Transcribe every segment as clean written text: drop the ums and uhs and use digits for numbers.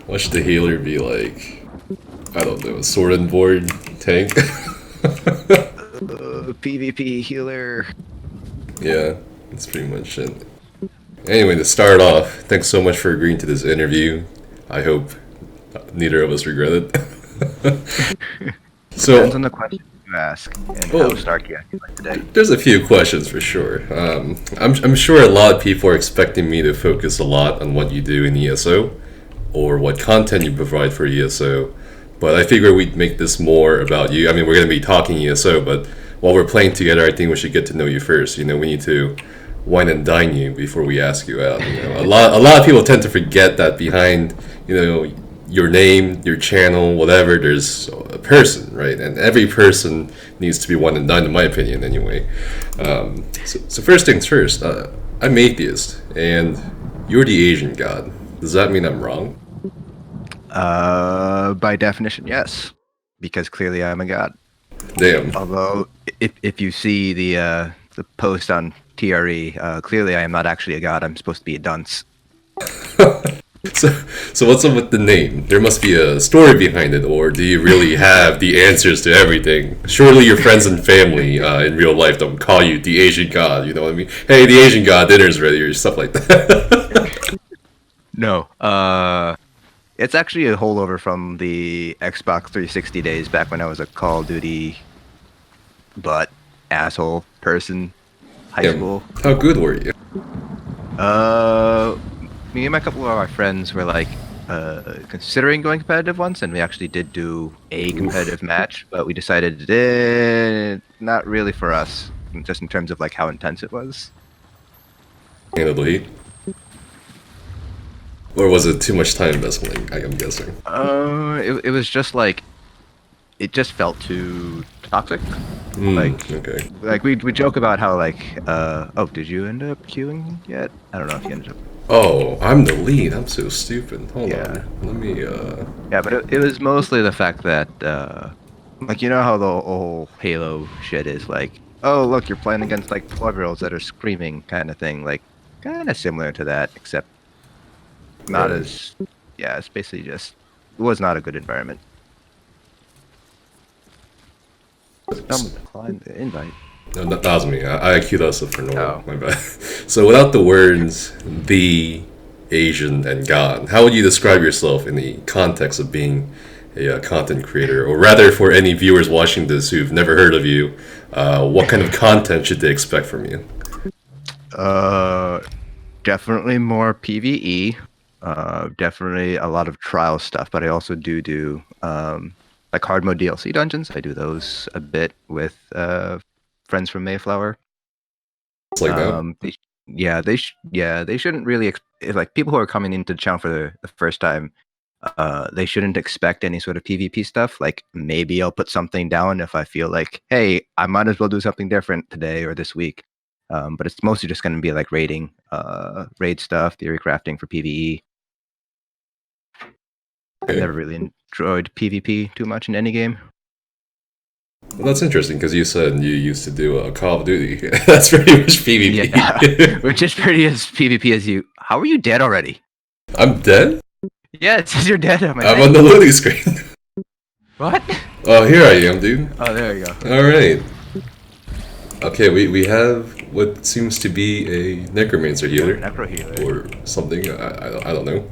What should the healer be like? I don't know, sword and board tank? PvP healer. Yeah, that's pretty much it. Anyway, to start off, thanks so much for agreeing to this interview. I hope neither of us regret it. So, depends on the question you ask and how stark you actually like today. There's a few questions for sure. I'm sure a lot of people are expecting me to focus a lot on what you do in ESO, or what content you provide for ESO, but I figure we'd make this more about you. I mean, we're going to be talking ESO, but while we're playing together, I think we should get to know you first. You know, we need to wine and dine you before we ask you out. You know, a lot of people tend to forget that behind, you know, your name, your channel, whatever, there's a person, right? And every person needs to be one and done, in my opinion, anyway. So first things first, I'm atheist, and you're the Asian god. Does that mean I'm wrong? By definition, yes, because clearly I'm a god. Damn. Although, if you see the post on TRE, clearly I am not actually a god. I'm supposed to be a dunce. So what's up with the name? There must be a story behind it, or do you really have the answers to everything? Surely your friends and family in real life don't call you the Asian god, you know what I mean? Hey, the Asian god, dinner's ready, or stuff like that. No, it's actually a holdover from the Xbox 360 days back when I was a Call of Duty asshole person, high school. How good were you? Me and a couple of our friends were like considering going competitive once, and we actually did do a competitive match, but we decided not really for us, just in terms of like how intense it was. Handle the heat? Or was it too much time investment, I'm guessing? It was just like, it just felt too toxic. Okay. Like we joke about how like, oh, did you end up queuing yet? I don't know if you ended up. Oh, I'm the lead. I'm so stupid. Hold on. Let me, Yeah, but it was mostly the fact that, like, you know how the whole Halo shit is like, oh, look, you're playing against, like, 12-year-olds that are screaming kind of thing. Like, kind of similar to that, except not as, yeah, it's basically just, it was not a good environment. Decline the invite. No, that was me. I queued us up for normal. My bad. So without the words the, Asian, and God, how would you describe yourself in the context of being a content creator? Or rather, for any viewers watching this who've never heard of you, what kind of content should they expect from you? Definitely more PvE. Definitely a lot of trial stuff, but I also do like hard mode DLC dungeons. I do those a bit with friends from Mayflower. It's like that. They shouldn't really like people who are coming into the channel for the first time. They shouldn't expect any sort of PvP stuff. Like maybe I'll put something down if I feel like, hey, I might as well do something different today or this week. But it's mostly just going to be like raiding, raid stuff, theory crafting for PvE. I've never really enjoyed PvP too much in any game. Well, that's interesting because you said you used to do a Call of Duty. That's pretty much PvP. Yeah, which is pretty as PvP as you. How are you dead already? I'm dead? Yeah, it says you're dead. I'm on the loading screen. What? Oh, here I am, dude. Oh, there you go. Alright. Okay, we have what seems to be a necromancer healer. Necro healer. Or something. I don't know.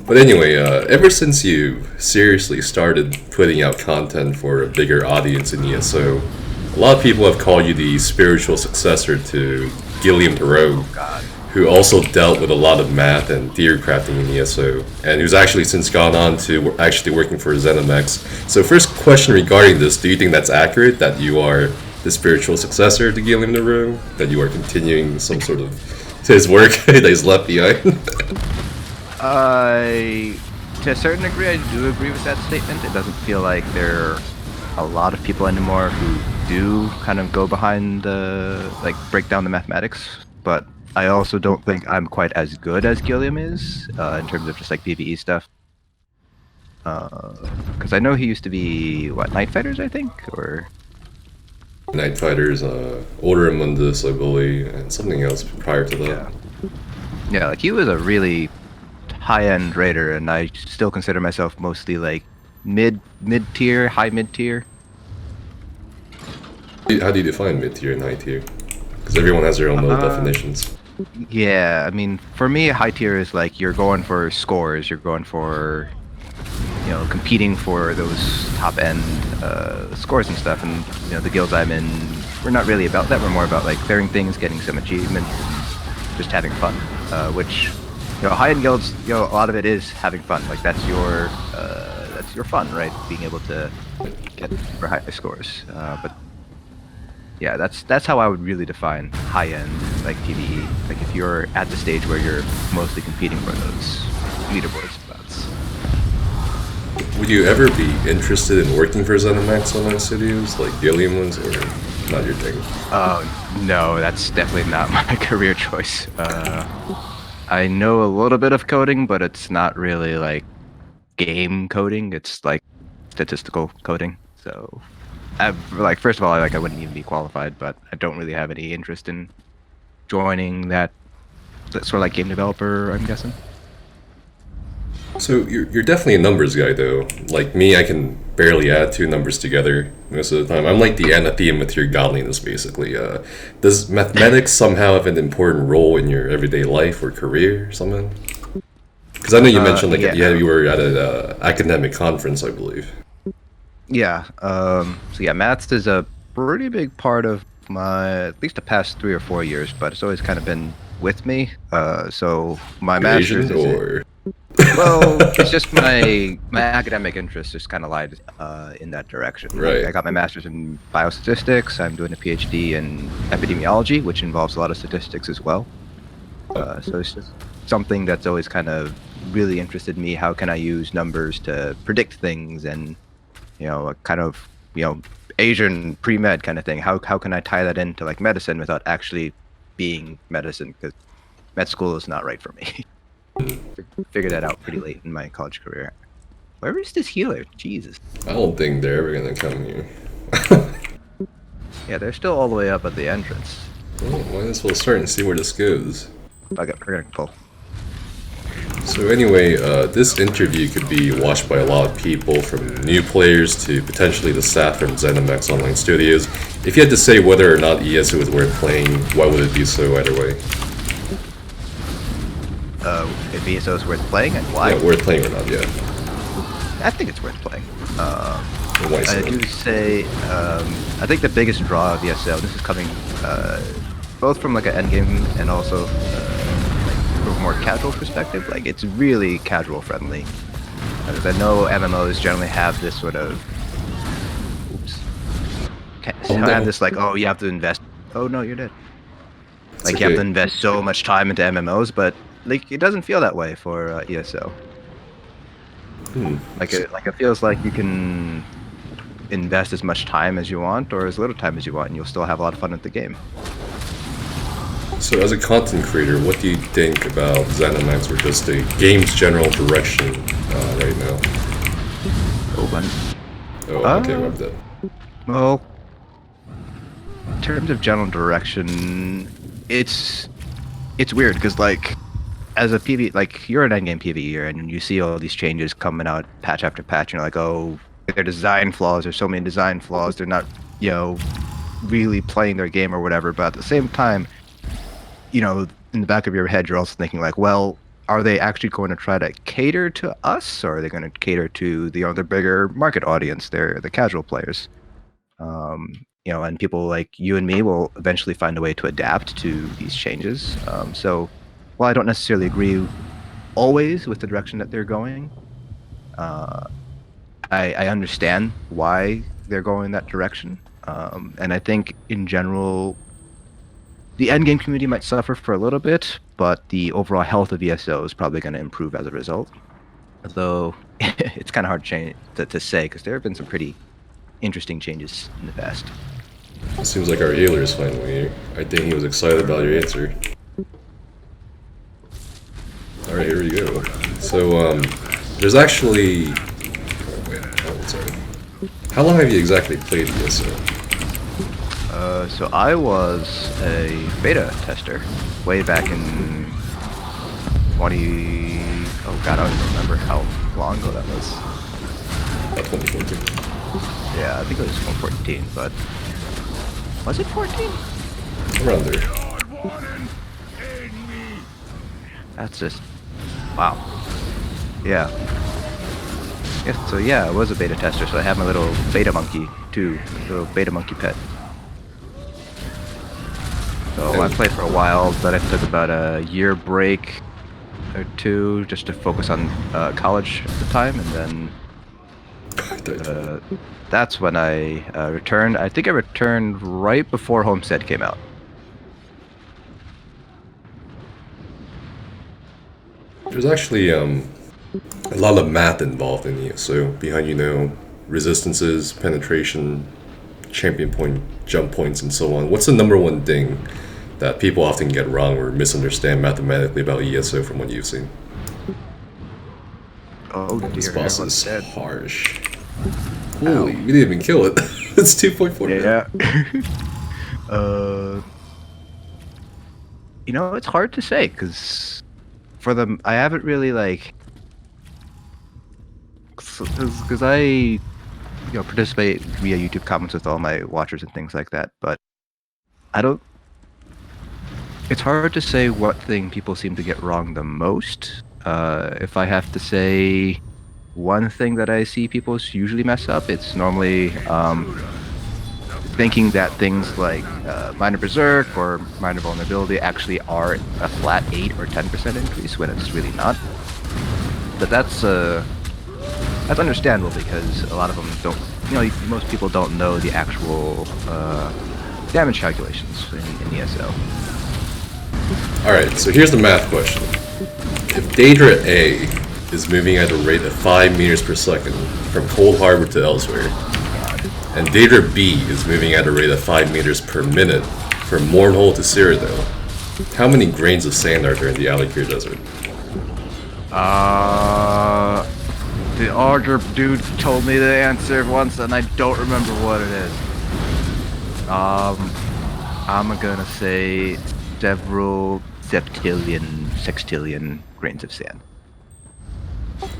But anyway, ever since you seriously started putting out content for a bigger audience in ESO, a lot of people have called you the spiritual successor to GilliamtheRogue, who also dealt with a lot of math and theory crafting in ESO, and who's actually since gone on to actually working for ZeniMax. So first question regarding this, do you think that's accurate, that you are the spiritual successor to GilliamtheRogue, that you are continuing some sort of his work that he's left behind? To a certain degree, I do agree with that statement. It doesn't feel like there are a lot of people anymore who do kind of go behind the, like, break down the mathematics. But I also don't think I'm quite as good as Gilliam is in terms of just like PvE stuff. Because I know he used to be what, Night Fighters, I think, or Night Fighters, Order Mundus, I believe, and something else prior to that. yeah, like he was a really high-end raider, and I still consider myself mostly like mid-tier, high mid-tier. How do you define mid-tier and high-tier? Because everyone has their own little definitions. Yeah, I mean, for me, high tier is like you're going for scores, you're going for, you know, competing for those top end scores and stuff. And you know, the guilds I'm in, we're not really about that. We're more about like clearing things, getting some achievements, and just having fun. Which, you know, high end guilds, you know, a lot of it is having fun. Like that's your fun, right? Being able to get super high scores. But yeah, that's how I would really define high end like PvE. Like if you're at the stage where you're mostly competing for those leaderboard spots. Would you ever be interested in working for ZeniMax Online Studios, like Gilliam was, or not your thing? No, that's definitely not my career choice. I know a little bit of coding, but it's not really like game coding. It's like statistical coding. So like first of all, I wouldn't even be qualified, but I don't really have any interest in joining that sort of like game developer, I'm guessing. So you're definitely a numbers guy, though. Like me, I can barely add two numbers together most of the time. I'm like the anathema with your godliness, basically. Does mathematics somehow have an important role in your everyday life or career or something? Because I know you mentioned like you were at an academic conference, I believe. Yeah. So yeah, maths is a pretty big part of my at least the past 3 or 4 years, but it's always kind of been with me. So my master's is or well, it's just my academic interest just kind of lied in that direction. Right. I got my master's in biostatistics. I'm doing a PhD in epidemiology, which involves a lot of statistics as well. So it's just something that's always kind of really interested me. How can I use numbers to predict things and, you know, a kind of, you know, Asian pre-med kind of thing. How can I tie that into like medicine without actually being medicine? Because med school is not right for me. Figured that out pretty late in my college career. Where is this healer? Jesus. I don't think they're ever gonna come here. Yeah, they're still all the way up at the entrance. Well, might as well start and see where this goes. We're gonna pull. So anyway, this interview could be watched by a lot of people, from new players to potentially the staff from ZeniMax Online Studios. If you had to say whether or not ESO is worth playing, why would it be so either way? If ESO is worth playing and why? Yeah, worth playing or not, yeah. I think it's worth playing. Why so? I do say, I think the biggest draw of ESO, this is coming both from like an endgame and also from a more casual perspective. Like it's really casual friendly. Because I know MMOs generally have this sort of, have this like, oh, you have to invest. Oh no, you're dead. Like you have to invest so much time into MMOs, but like it doesn't feel that way for ESO. Like it feels like you can invest as much time as you want or as little time as you want, and you'll still have a lot of fun at the game. So as a content creator, what do you think about ZeniMax or just the game's general direction right now? Okay, web dev. Well, in terms of general direction, it's weird because like as a PvE, like you're an endgame PvEer and you see all these changes coming out patch after patch, and you're like, oh, they're design flaws. There's so many design flaws. They're not, you know, really playing their game or whatever. But at the same time, you know, in the back of your head, you're also thinking like, well, are they actually going to try to cater to us, or are they going to cater to the other bigger market audience? They're the casual players. You know, and people like you and me will eventually find a way to adapt to these changes. So while I don't necessarily agree always with the direction that they're going, I understand why they're going that direction. And I think in general, the endgame community might suffer for a little bit, but the overall health of ESO is probably going to improve as a result. Though it's kind of hard to say because there have been some pretty interesting changes in the past. Seems like our healer is finally here. I think he was excited about your answer. Alright, here we go. So, there's actually... Oh, wait. Oh, sorry. How long have you exactly played ESO? So I was a beta tester way back in 20... Oh god, I don't even remember how long ago that was. 2014. Yeah, I think it was 2014, but... Was it 14? Around there. That's just... Wow. Yeah. Yeah, so yeah, I was a beta tester, so I had my little beta monkey, too. Little beta monkey pet. So I played for a while, but I took about a year break or two just to focus on college at the time, and then that's when I returned. I think I returned right before Homestead came out. There's actually a lot of math involved in ESO behind, you know, resistances, penetration, champion point, jump points, and so on. What's the number one thing that people often get wrong or misunderstand mathematically about ESO from what you've seen? Oh dear, this boss is dead. harsh. Holy, we didn't even kill it. It's 2.4. Yeah. You know, it's hard to say because for them, I haven't really like, because I, participate via YouTube comments with all my watchers and things like that, but I don't. It's hard to say what thing people seem to get wrong the most. If I have to say one thing that I see people usually mess up, it's normally thinking that things like minor berserk or minor vulnerability actually are a flat 8 or 10% increase when it's really not. But that's understandable because a lot of them don't. Most people don't know the actual damage calculations in ESO. Alright, so here's the math question. If Daedra A is moving at a rate of 5 meters per second from Cold Harbor to elsewhere, and Daedra B is moving at a rate of 5 meters per minute from Mournhold to Cyrodiil, how many grains of sand are there in the Alikir Desert? The Ardrip dude told me the answer once and I don't remember what it is. I'm gonna say several sextillion grains of sand.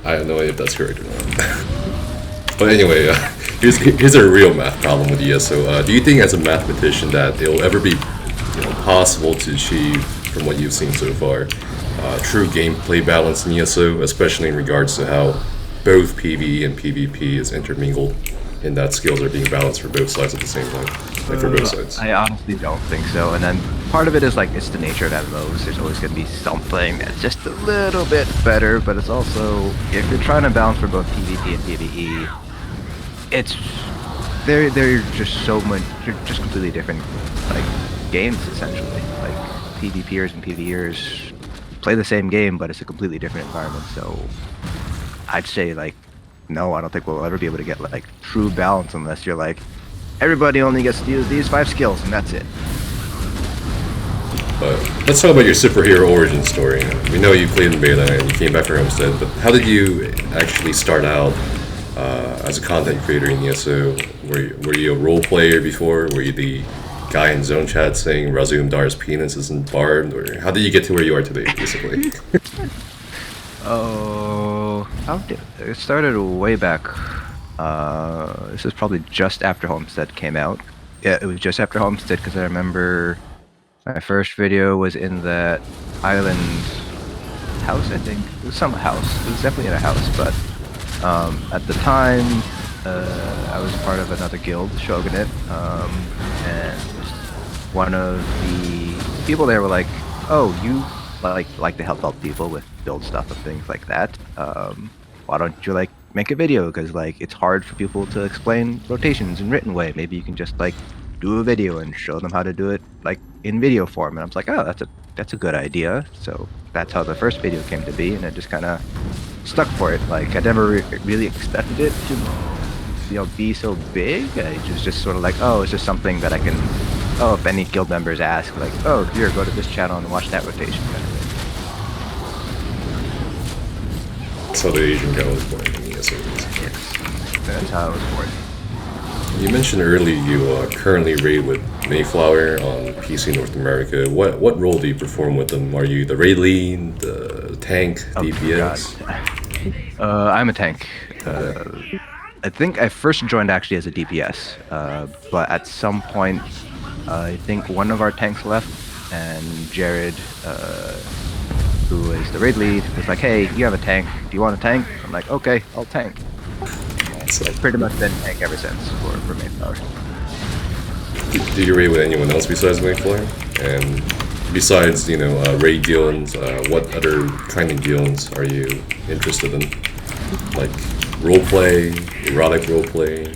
I have no idea if that's correct or not. But anyway, here's a real math problem with ESO. Do you think as a mathematician that it'll ever be possible to achieve, from what you've seen so far, true gameplay balance in ESO, especially in regards to how both PvE and PvP is intermingled, and that skills are being balanced for both sides at the same time, like for both sides? I honestly don't think so. And then part of it is like it's the nature of MMOs. There's always going to be something that's just a little bit better, but it's also if you're trying to balance for both PvP and PvE, it's they're just so much. They're just completely different like games essentially. Like PvPers and PvEers play the same game, but it's a completely different environment. So I'd say like no, I don't think we'll ever be able to get like true balance unless you're like everybody only gets to use these 5 skills and that's it. Let's talk about your superhero origin story. We know you played in beta and you came back for Homestead, but how did you actually start out as a content creator in ESO? Were you a role player before? Were you the guy in zone chat saying Razum Dar's penis isn't barbed? Or how did you get to where you are today, basically? It started way back. This is probably just after Homestead came out. Yeah, it was just after Homestead because I remember my first video was in that island house, I think. It was some house. It was definitely in a house, but at the time, I was part of another guild, Shogunate, and one of the people there were like, "Oh, you like to help out people with build stuff and things like that. Why don't you like make a video? Because like it's hard for people to explain rotations in written way. Maybe you can just like do a video and show them how to do it like in video form." And I was like, "Oh, that's a good idea." So that's how the first video came to be, and it just kind of stuck for it. Like I never really expected it to be so big. It was just sort of like, oh, it's just something that I can. Oh, if any guild members ask, like, oh, here, go to this channel and watch that rotation. That's how the Asian guy was born in ESO. Yes, that's how I was born. You mentioned earlier you currently raid with Mayflower on PC North America. What role do you perform with them? Are you the raid lead, the tank, DPS? I'm a tank. I think I first joined actually as a DPS, but at some point, I think one of our tanks left, and Jared, who is the raid lead, was like, "Hey, you have a tank. Do you want a tank?" I'm like, "Okay, I'll tank." So I've pretty much been tank ever since for Mayflower. Do you raid with anyone else besides Mayflower? And besides, raid guilds, what other kind of guilds are you interested in? Like roleplay, erotic roleplay,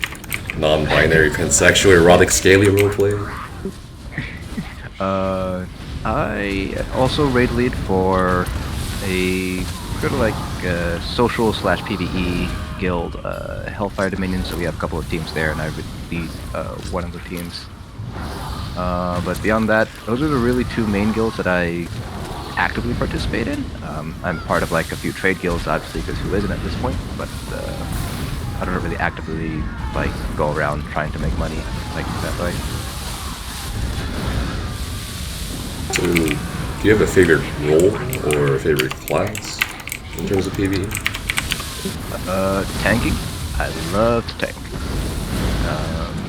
non-binary pansexual erotic scaly roleplay? I also raid lead for a sort of like social / PvE guild, Hellfire Dominion. So we have a couple of teams there, and I would lead one of the teams. But beyond that, those are the really two main guilds that I actively participate in. I'm part of like a few trade guilds, obviously, because who isn't at this point? But I don't really actively like go around trying to make money like that way. So, do you have a favorite role or a favorite class in terms of PvE? Tanking. I love to tank.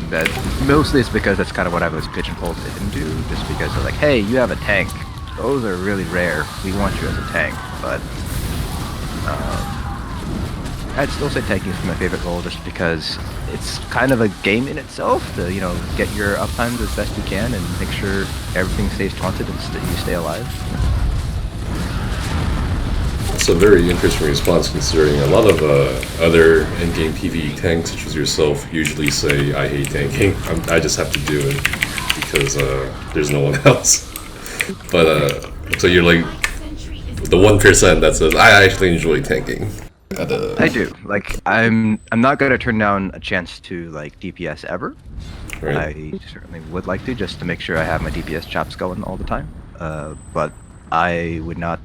That mostly is because that's kind of what I was pigeonholed into, just because they're like, hey, you have a tank. Those are really rare. We want you as a tank, but I'd still say tanking is my favorite role, just because it's kind of a game in itself to, get your uptimes as best you can and make sure everything stays taunted and you stay alive. That's a very interesting response, considering a lot of other endgame PvE tanks, such as yourself, usually say, I hate tanking. I just have to do it because there's no one else. But, so you're like the 1% that says, I actually enjoy tanking. I do. Like, I'm not gonna turn down a chance to like DPS ever. Right. I certainly would like to, just to make sure I have my DPS chops going all the time. But I would not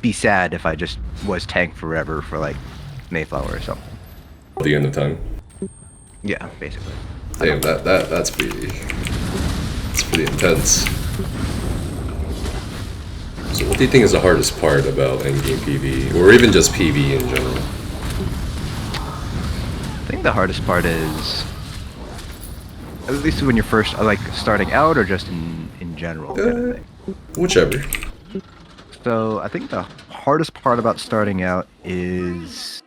be sad if I just was tank forever for like Mayflower or something. The end of time. Yeah, basically. Damn, that's pretty intense. So what do you think is the hardest part about endgame PvE, or even just PvE in general? I think the hardest part is, at least when you're first like starting out, or just in general kind of thing. Whichever. So I think the hardest part about starting out is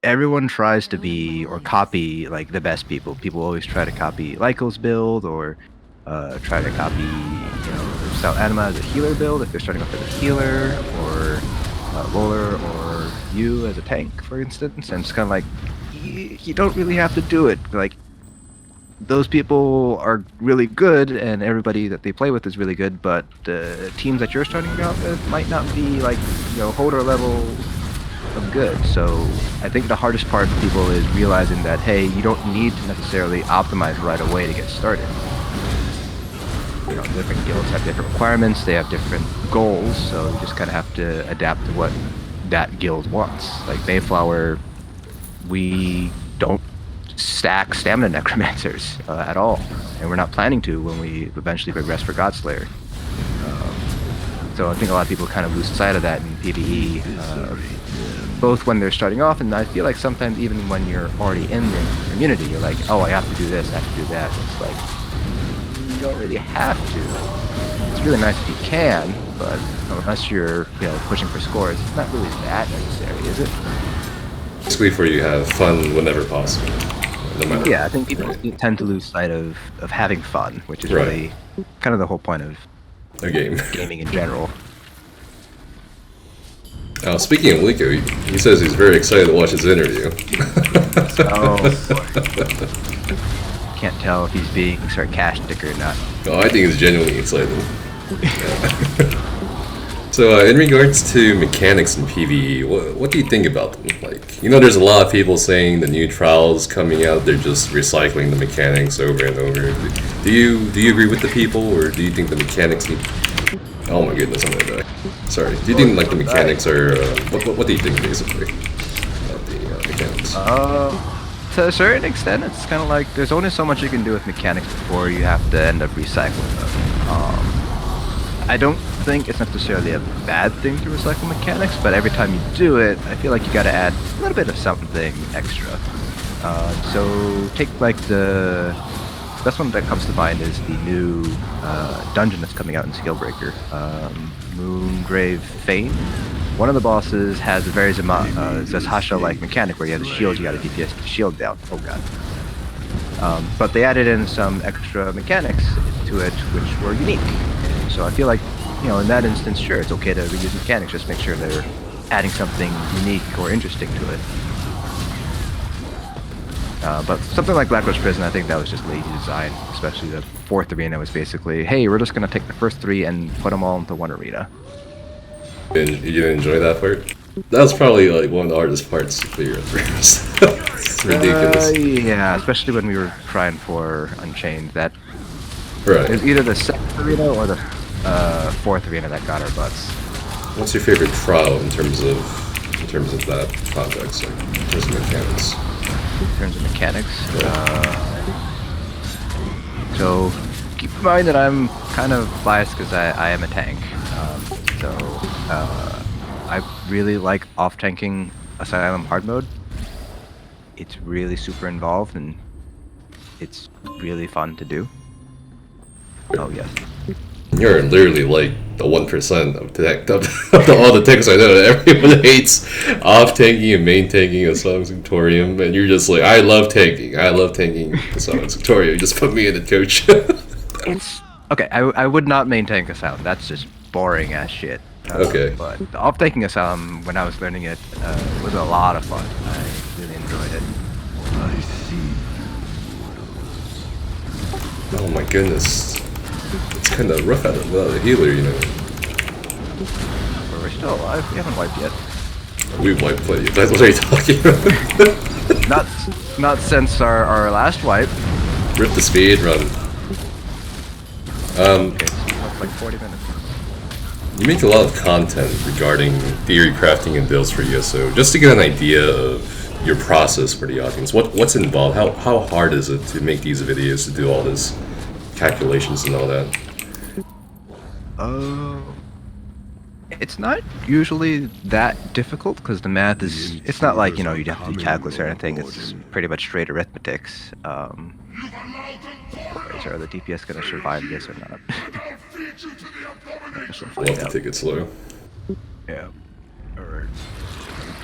everyone tries to be or copy like the best people. People always try to copy Lyko's build, or try to copy, Stout Anima as a healer build if they're starting off as a healer, or Roller, or you as a tank, for instance. And it's kind of like, you don't really have to do it. Like, those people are really good, and everybody that they play with is really good, but the teams that you're starting out with might not be like, holder level of good. So I think the hardest part for people is realizing that, hey, you don't need to necessarily optimize right away to get started. Different guilds have different requirements, they have different goals, so you just kind of have to adapt to what that guild wants. Like Mayflower, we don't stack stamina necromancers at all, and we're not planning to when we eventually progress for Godslayer. So I think a lot of people kind of lose sight of that in PvE, both when they're starting off, and I feel like sometimes even when you're already in the community, you're like, oh, I have to do this, I have to do that. It's like, you don't really have to. It's really nice if you can, but unless you're pushing for scores, it's not really that necessary, is it? Basically, for you have fun whenever possible. No matter. Yeah, I think people tend to lose sight of having fun, which is really kind of the whole point of a game. Gaming in general. Speaking of Liko, he says he's very excited to watch his interview. Can't tell if he's being sarcastic or not. No, I think he's genuinely excited. So, in regards to mechanics in PvE, what do you think about them? Like, there's a lot of people saying the new trials coming out, they're just recycling the mechanics over and over. Do you agree with the people, or do you think the mechanics need Oh my goodness, I'm gonna die. Sorry. Do you think like the mechanics are? What do you think basically about the mechanics? To a certain extent, it's kind of like there's only so much you can do with mechanics before you have to end up recycling them. I don't think it's necessarily a bad thing to recycle mechanics, but every time you do it, I feel like you gotta add a little bit of something extra. So take like the best one that comes to mind is the new dungeon that's coming out in Scalebreaker, Moongrave Fane. One of the bosses has a very Zasasha-like mechanic where you have the shield, you gotta DPS the shield down. Oh god. But they added in some extra mechanics to it which were unique. So I feel like, you know, in that instance, sure, it's okay to reuse mechanics, just make sure they're adding something unique or interesting to it. But something like Blackroach Prison, I think that was just lazy design, especially the 4th arena was basically, hey, we're just going to take the first 3 and put them all into one arena. And you didn't enjoy that part? That was probably like one of the hardest parts to figure out first. It's ridiculous. Yeah, especially when we were trying for Unchained. That Right. it was either the 2nd arena or the 4th arena that got our butts. What's your favorite trial in terms of that context, like, in terms of mechanics? In terms of mechanics, so keep in mind that I'm kind of biased because I am a tank. I really like off-tanking Asylum hard mode. It's really super involved and it's really fun to do. Oh yes. You're literally like the 1% of all the tanks I know that everyone hates off-tanking and main-tanking Asylum Victorium, and you're just like, I love tanking Asylum Victorium, you just put me in it, coach. It's okay, I would not main tank Asylum, that's just boring as shit. Okay. But the off-tanking Asylum, when I was learning it, was a lot of fun. I really enjoyed it. I see. Oh my goodness. It's kind of rough without a healer, you know. But we're still alive, we haven't wiped yet. We wiped plenty. That's what are you talking about? Not since our last wipe. Rip the speed run. Okay, so like 40 minutes. You make a lot of content regarding theory crafting and builds for ESO. Just to get an idea of your process for the audience, what's involved? How hard is it to make these videos, to do all this calculations and all that? It's not usually that difficult because the math is. It's not like, you know, you have to do calculus or anything. It's pretty much straight arithmetics. So are the DPS gonna survive this or not? I'll have to take it slow. Yeah. Alright.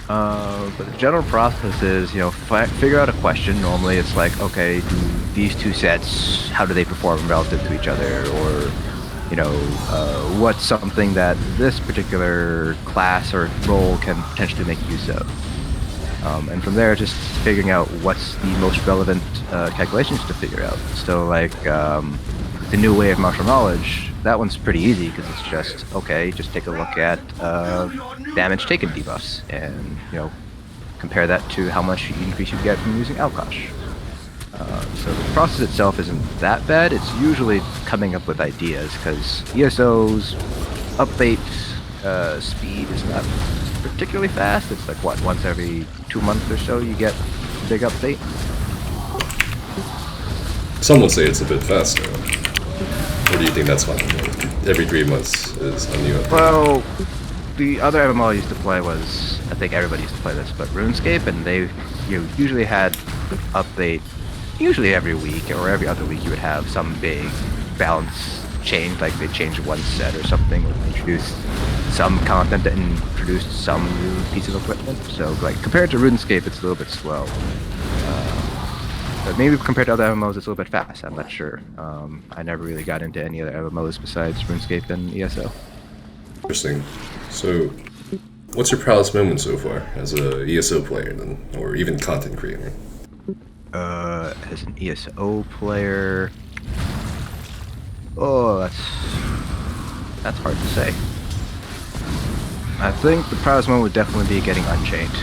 But the general process is, you know, figure out a question. Normally it's like, okay, do these two sets, how do they perform relative to each other? Or, you know, what's something that this particular class or role can potentially make use of? And from there, just figuring out what's the most relevant calculations to figure out. So, like, the new way of martial knowledge, that one's pretty easy because it's just, okay, just take a look at damage taken debuffs and, you know, compare that to how much increase you get from using Alkosh. So the process itself isn't that bad. It's usually coming up with ideas because ESO's update speed is not particularly fast. It's like, what, once every 2 months or so you get a big update? Some will say it's a bit faster. Or do you think that's fine? Every 3 months is a new update. Well, the other MMO I used to play was, I think everybody used to play this, but RuneScape, and they usually had update, usually every week or every other week you would have some big balance change, like they changed one set or something, or introduced some content that introduced some new piece of equipment. So, like, compared to RuneScape, it's a little bit slow. But maybe compared to other MMOs, it's a little bit fast. I'm not sure. I never really got into any other MMOs besides RuneScape and ESO. Interesting. So, what's your proudest moment so far as a ESO player, then, or even content creator? As an ESO player, oh, that's hard to say. I think the proudest moment would definitely be getting Unchained.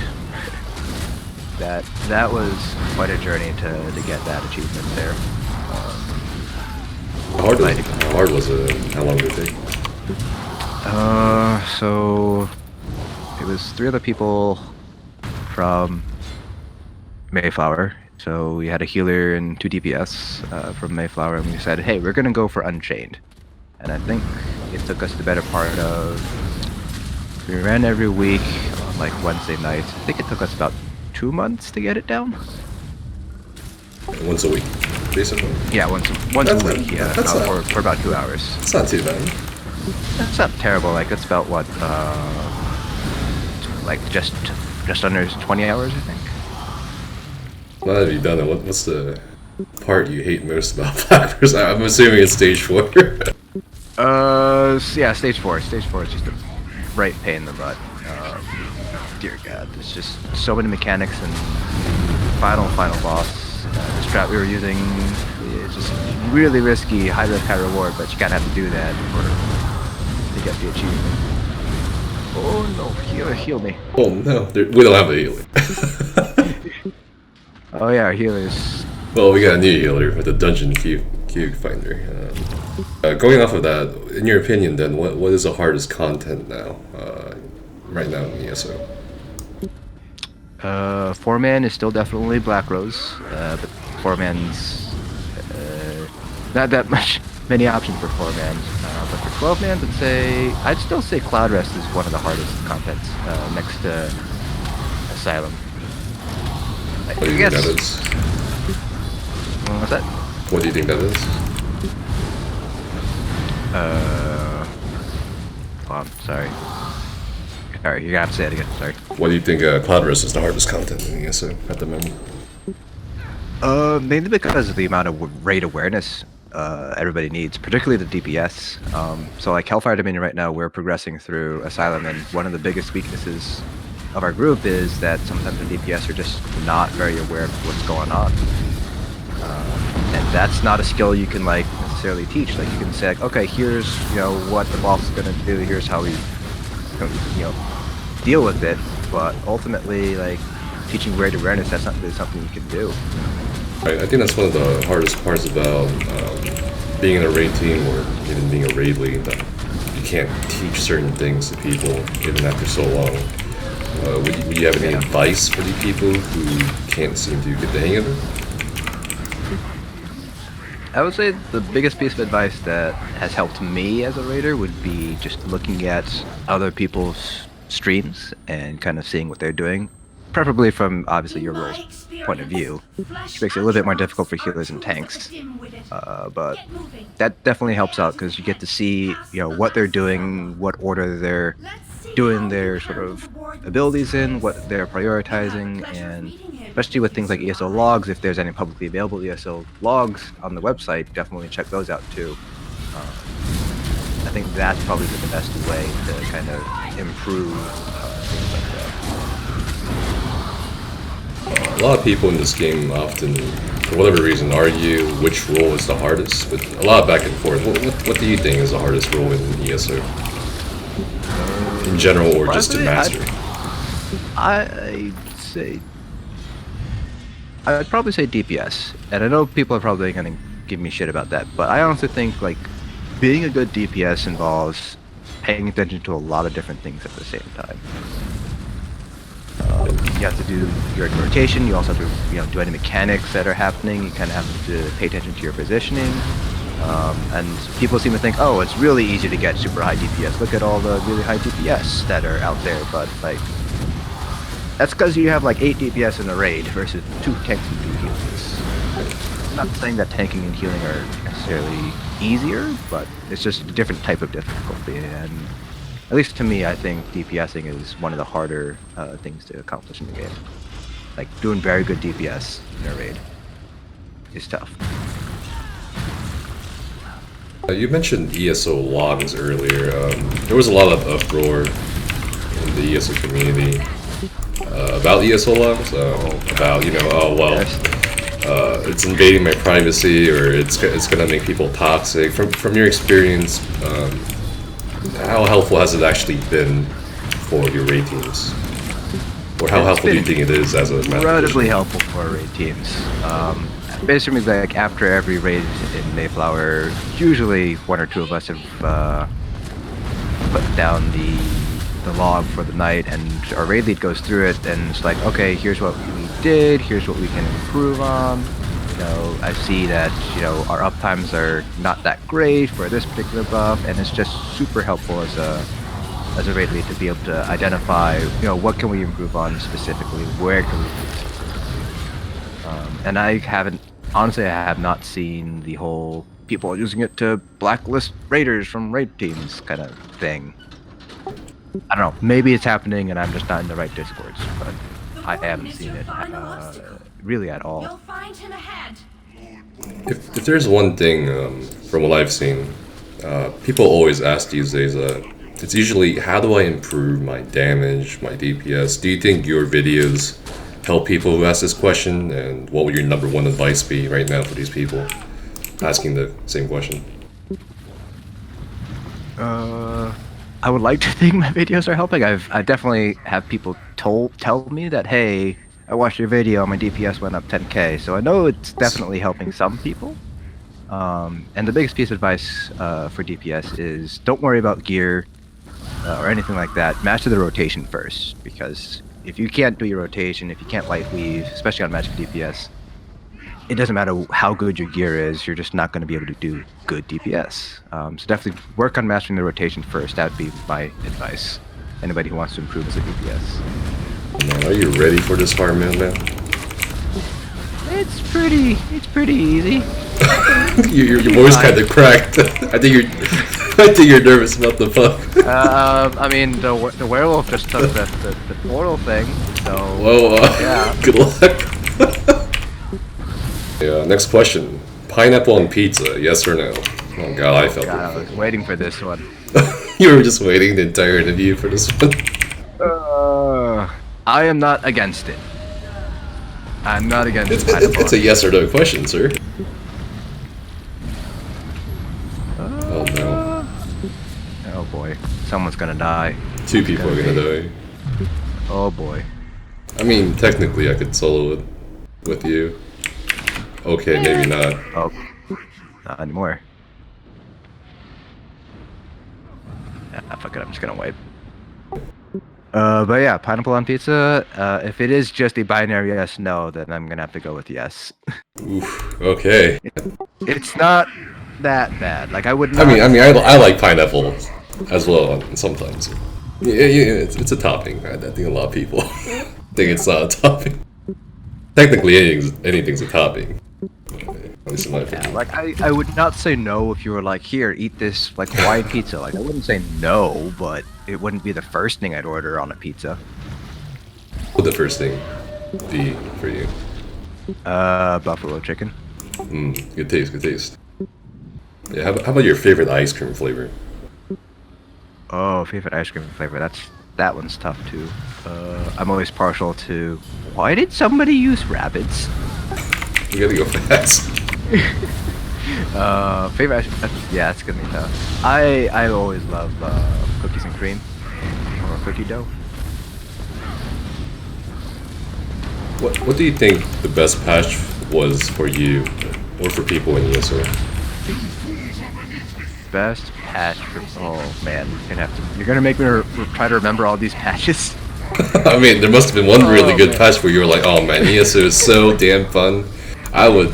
That was quite a journey to get that achievement there. How hard was it? How long did it take? So it was 3 other people from Mayflower. So we had a healer and 2 DPS from Mayflower, and we decided, hey, we're gonna go for Unchained. And I think it took us the better part of... We ran every week on like Wednesday nights. I think it took us about 2 months to get it down. Once a week, basically? Yeah, once a week, yeah. For about 2 hours. It's not too bad. That's not terrible. Like, that's about what, like just under 20 hours, I think. Now that you've done it, what's the part you hate most about Flappers? I'm assuming it's stage 4. Yeah, stage 4. Stage 4 is just a right pain in the butt. Dear God, there's just so many mechanics and final boss. The strat we were using is just really risky, high risk, high reward, but you kind of have to do that to get the achievement. Oh no, heal me. Oh no, we don't have a healer. Oh yeah, our healers. Well, we got a new healer with the dungeon cube finder. Going off of that, in your opinion, then, what is the hardest content now, right now in ESO? 4-man is still definitely Black Rose, but 4-man's not that many options for 4-man. But for 12-man, I'd still say Cloudrest is one of the hardest contents, next to Asylum. What do you think that is? What's that? What do you think that is? I'm sorry. Alright, you're gonna have to say it again, sorry. What do you think Cloudrest is the hardest content in ESO at the moment? Mainly because of the amount of raid awareness everybody needs, particularly the DPS. So like Hellfire Dominion right now, we're progressing through Asylum, and one of the biggest weaknesses of our group is that sometimes the DPS are just not very aware of what's going on. And that's not a skill you can like necessarily teach. Like you can say, like, okay, here's what the boss is gonna do. Here's how we deal with it. But ultimately, like teaching raid awareness, that's not really something you can do. I think that's one of the hardest parts about being in a raid team or even being a raid lead. That you can't teach certain things to people even after so long. Would you have any advice for the people who can't seem to get the hang of it? I would say the biggest piece of advice that has helped me as a raider would be just looking at other people's streams and kind of seeing what they're doing, preferably from obviously your role's point of view, which makes it a little bit more difficult for healers and tanks. But that definitely helps out because you get to see what they're doing, what order they're doing their sort of abilities in, what they're prioritizing, and especially with things like ESO logs, if there's any publicly available ESO logs on the website, definitely check those out too. I think that's probably the best way to kind of improve things like that. A lot of people in this game often, for whatever reason, argue which role is the hardest, but a lot of back and forth. What do you think is the hardest role in ESO? In general, or just to master? I'd probably say DPS, and I know people are probably going to give me shit about that, but I honestly think like being a good DPS involves paying attention to a lot of different things at the same time. You have to do your rotation. You also have to do any mechanics that are happening. You kind of have to pay attention to your positioning. And people seem to think, oh, it's really easy to get super high DPS. Look at all the really high DPS that are out there, but like. That's because you have like 8 DPS in a raid versus 2 tanks and 2 healers. I'm not saying that tanking and healing are necessarily easier, but it's just a different type of difficulty. And at least to me, I think DPSing is one of the harder things to accomplish in the game. Like doing very good DPS in a raid is tough. You mentioned ESO logs earlier. There was a lot of uproar in the ESO community. About ESOLogs, about it's invading my privacy, or it's gonna make people toxic. From your experience, how helpful has it actually been for your raid teams, or how helpful do you think it is as a incredibly helpful for raid teams? Basically, like after every raid in Mayflower, usually 1 or 2 of us have put down the log for the night, and our raid lead goes through it, and it's like, okay, here's what we did, here's what we can improve on. You know, I see that, you know, our uptimes are not that great for this particular buff, and it's just super helpful as a raid lead to be able to identify, you know, what can we improve on specifically, where can we improve specifically. And I have not seen the whole people using it to blacklist raiders from raid teams kind of thing. I don't know, maybe it's happening and I'm just not in the right discords, but I haven't seen it really at all. You'll find him ahead. If there's one thing from what I've seen, people always ask these days, it's usually, how do I improve my damage, my DPS? Do you think your videos help people who ask this question? And what would your number one advice be right now for these people asking the same question? I would like to think my videos are helping. I definitely have people tell me that, hey, I watched your video, my DPS went up 10k, so I know it's definitely helping some people. And the biggest piece of advice for DPS is don't worry about gear or anything like that. Master the rotation first, because if you can't do your rotation, if you can't light weave, especially on magic DPS, it doesn't matter how good your gear is, you're just not going to be able to do good DPS. So definitely work on mastering the rotation first. That would be my advice. Anybody who wants to improve as a DPS. Man, are you ready for this hard man? It's pretty easy. your voice kind of cracked. I think you're nervous about the buff. I mean, the werewolf just took the portal thing, so... Whoa, yeah. Good luck. Yeah, next question. Pineapple on pizza, yes or no? Oh god, I felt it. I was waiting for this one. You were just waiting the entire interview for this one? I am not against it. I'm not against it. It's a yes or no question, sir. Oh no. Oh boy. Someone's gonna die. Two people are gonna die. Oh boy. I mean, technically I could solo it with you. Okay, maybe not. Oh. Not anymore. Ah, fuck it, I'm just gonna wipe. But yeah, pineapple on pizza, if it is just a binary yes, no, then I'm gonna have to go with yes. Oof, okay. It's not that bad. Like, I would not... I mean, I like pineapple as well sometimes. Yeah, it's a topping. I think a lot of people think it's not a topping. Technically, anything's a topping. At least in my opinion. Yeah, like, I would not say no if you were like, here, eat this, like, Hawaiian pizza. Like, I wouldn't say no, but it wouldn't be the first thing I'd order on a pizza. What would the first thing be for you? Buffalo chicken. Good taste, good taste. Yeah, how about your favorite ice cream flavor? Oh, favorite ice cream flavor. That one's tough too. I'm always partial to... Why did somebody use rabbits? You gotta go fast. Favorite ice... Yeah, it's gonna be tough. I always love cookies and cream. Or cookie dough. What do you think the best patch was for you, or for people in ESO? Best patch for... Oh man, you're gonna make me try to remember all these patches. I mean, there must have been one really good patch where you were like, "Oh man, ESO is so damn fun. I would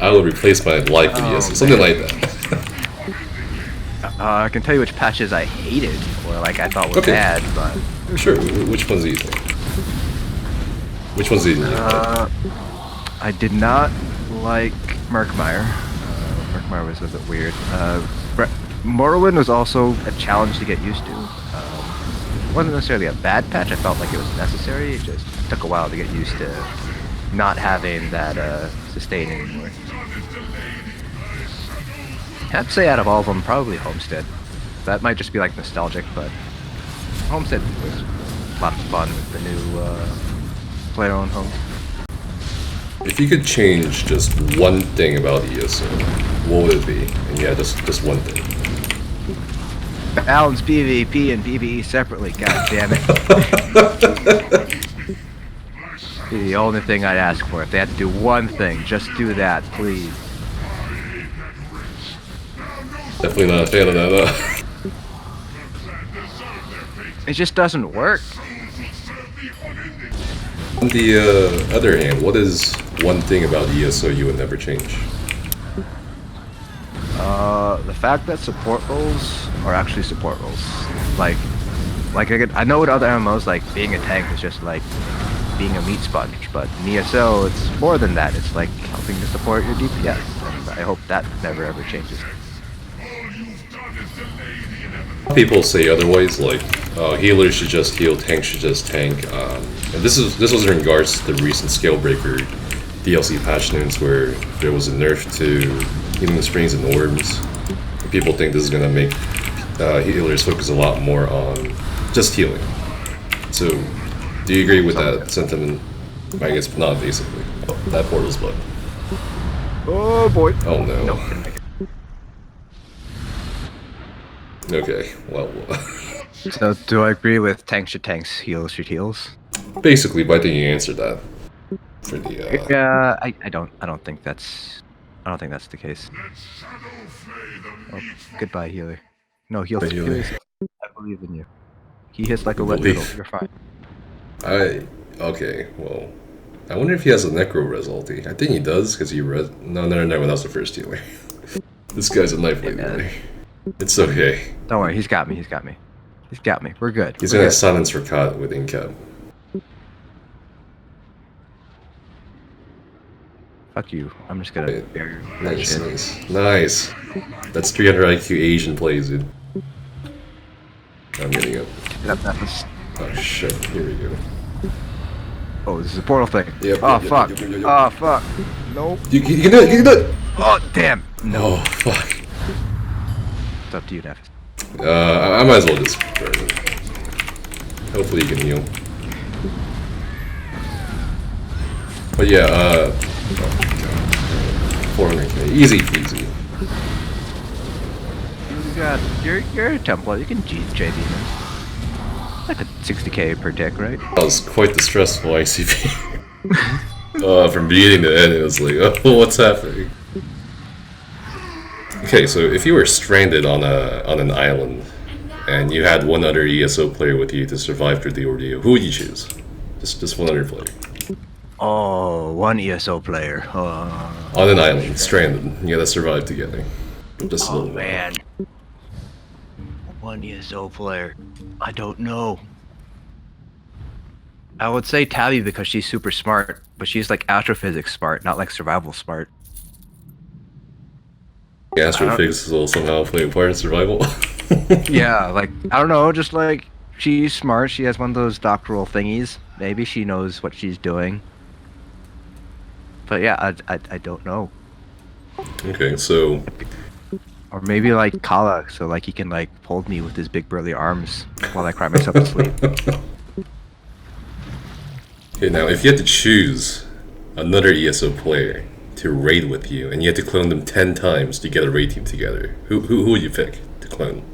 replace my life with ESO," something like that. I can tell you which patches I hated, or like I thought were bad, but... Sure, which ones do you think? Which ones did you like? I did not like Murkmire. Murkmire was a bit weird. Morrowind was also a challenge to get used to. It wasn't necessarily a bad patch, I felt like it was necessary. It just took a while to get used to not having that sustain anymore. I'd say out of all of them, probably Homestead. That might just be like nostalgic, but Homestead was a lot of fun with the new play your own home. If you could change just one thing about ESO, what would it be? And yeah, just one thing. Balance PvP and PvE separately, god damn it. Be the only thing I'd ask for. If they had to do one thing, just do that, please. Definitely not a fan of that, It just doesn't work. On the other hand, what is one thing about ESO you would never change? The fact that support roles are actually support roles. Like I know with other MMOs, like being a tank is just like being a meat sponge, but in ESO it's more than that. It's like helping to support your DPS, and I hope that never ever changes. People say otherwise, like healers should just heal, tanks should just tank. And this was in regards to the recent Scalebreaker DLC patch notes, where there was a nerf to healing springs and orbs. People think this is gonna make healers focus a lot more on just healing. So, do you agree with that sentiment? I guess not, basically. Oh, that portal's bugged. Oh boy. Oh no. Nope. Okay, well. So, do I agree with tanks should tanks, heals should heals? Basically, but I think you answered that. For the, Yeah, I don't think that's the case. Oh, goodbye, healer. No, heal. Healer. I believe in you. He hits like a wet noodle. You're fine. Okay, well. I wonder if he has a Necro Res ulti. I think he does, because he res. No, that was the first healer. This guy's a knife blade healer. It's okay. Don't worry, he's got me. We're good. He's gonna silence Rakat with Incap. Fuck you. I'm just gonna bury that shit. Nice. That's 300 IQ Asian plays, dude. I'm getting up. Oh shit, here we go. Oh, this is a portal thing. Yep, oh, yep, fuck. Yep, yep, yep, yep. Oh, fuck. Nope. You can do it, you can do it! Oh, damn. No. Oh, fuck. It's up to you, Neff. I might as well just burn it. Hopefully you can heal. But yeah, oh my god. 400k. Easy peasy. You're a Templar. You can JD him. Like a 60k per tick, right? That was quite the stressful ICP. From beginning to end, it was like, oh, what's happening? Okay, so if you were stranded on an island, and you had one other ESO player with you to survive through the ordeal, who would you choose? Just one other player. Oh, one ESO player. On an island, stranded. You gotta survive together. Just a little man. One ESO player. I don't know. I would say Tabby because she's super smart, but she's like astrophysics smart, not like survival smart. Astrophysics will somehow play a part in survival. Yeah, like, I don't know, just like, she's smart, she has one of those doctoral thingies. Maybe she knows what she's doing. But yeah, I don't know. Okay, so... Or maybe like Kala, so like he can like hold me with his big burly arms while I cry myself to sleep. Okay, now if you had to choose another ESO player to raid with you, and you had to clone them 10 times to get a raid team together, who would you pick to clone?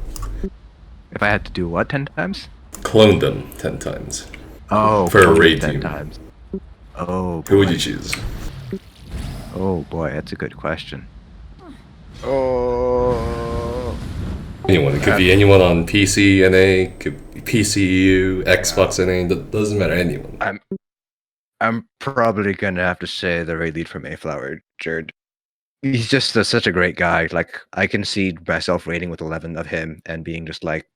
If I had to do what 10 times? Clone them 10 times. Oh, for a raid 10 team. times. Oh, boy. Who would you choose? Oh boy, that's a good question. Oh. Anyone. It could be anyone on PC, NA, could be PCU, Xbox, NA. Doesn't matter. Anyone. I'm probably gonna have to say the raid lead from Mayflower, Jared. He's just such a great guy. Like I can see myself raiding with 11 of him and being just like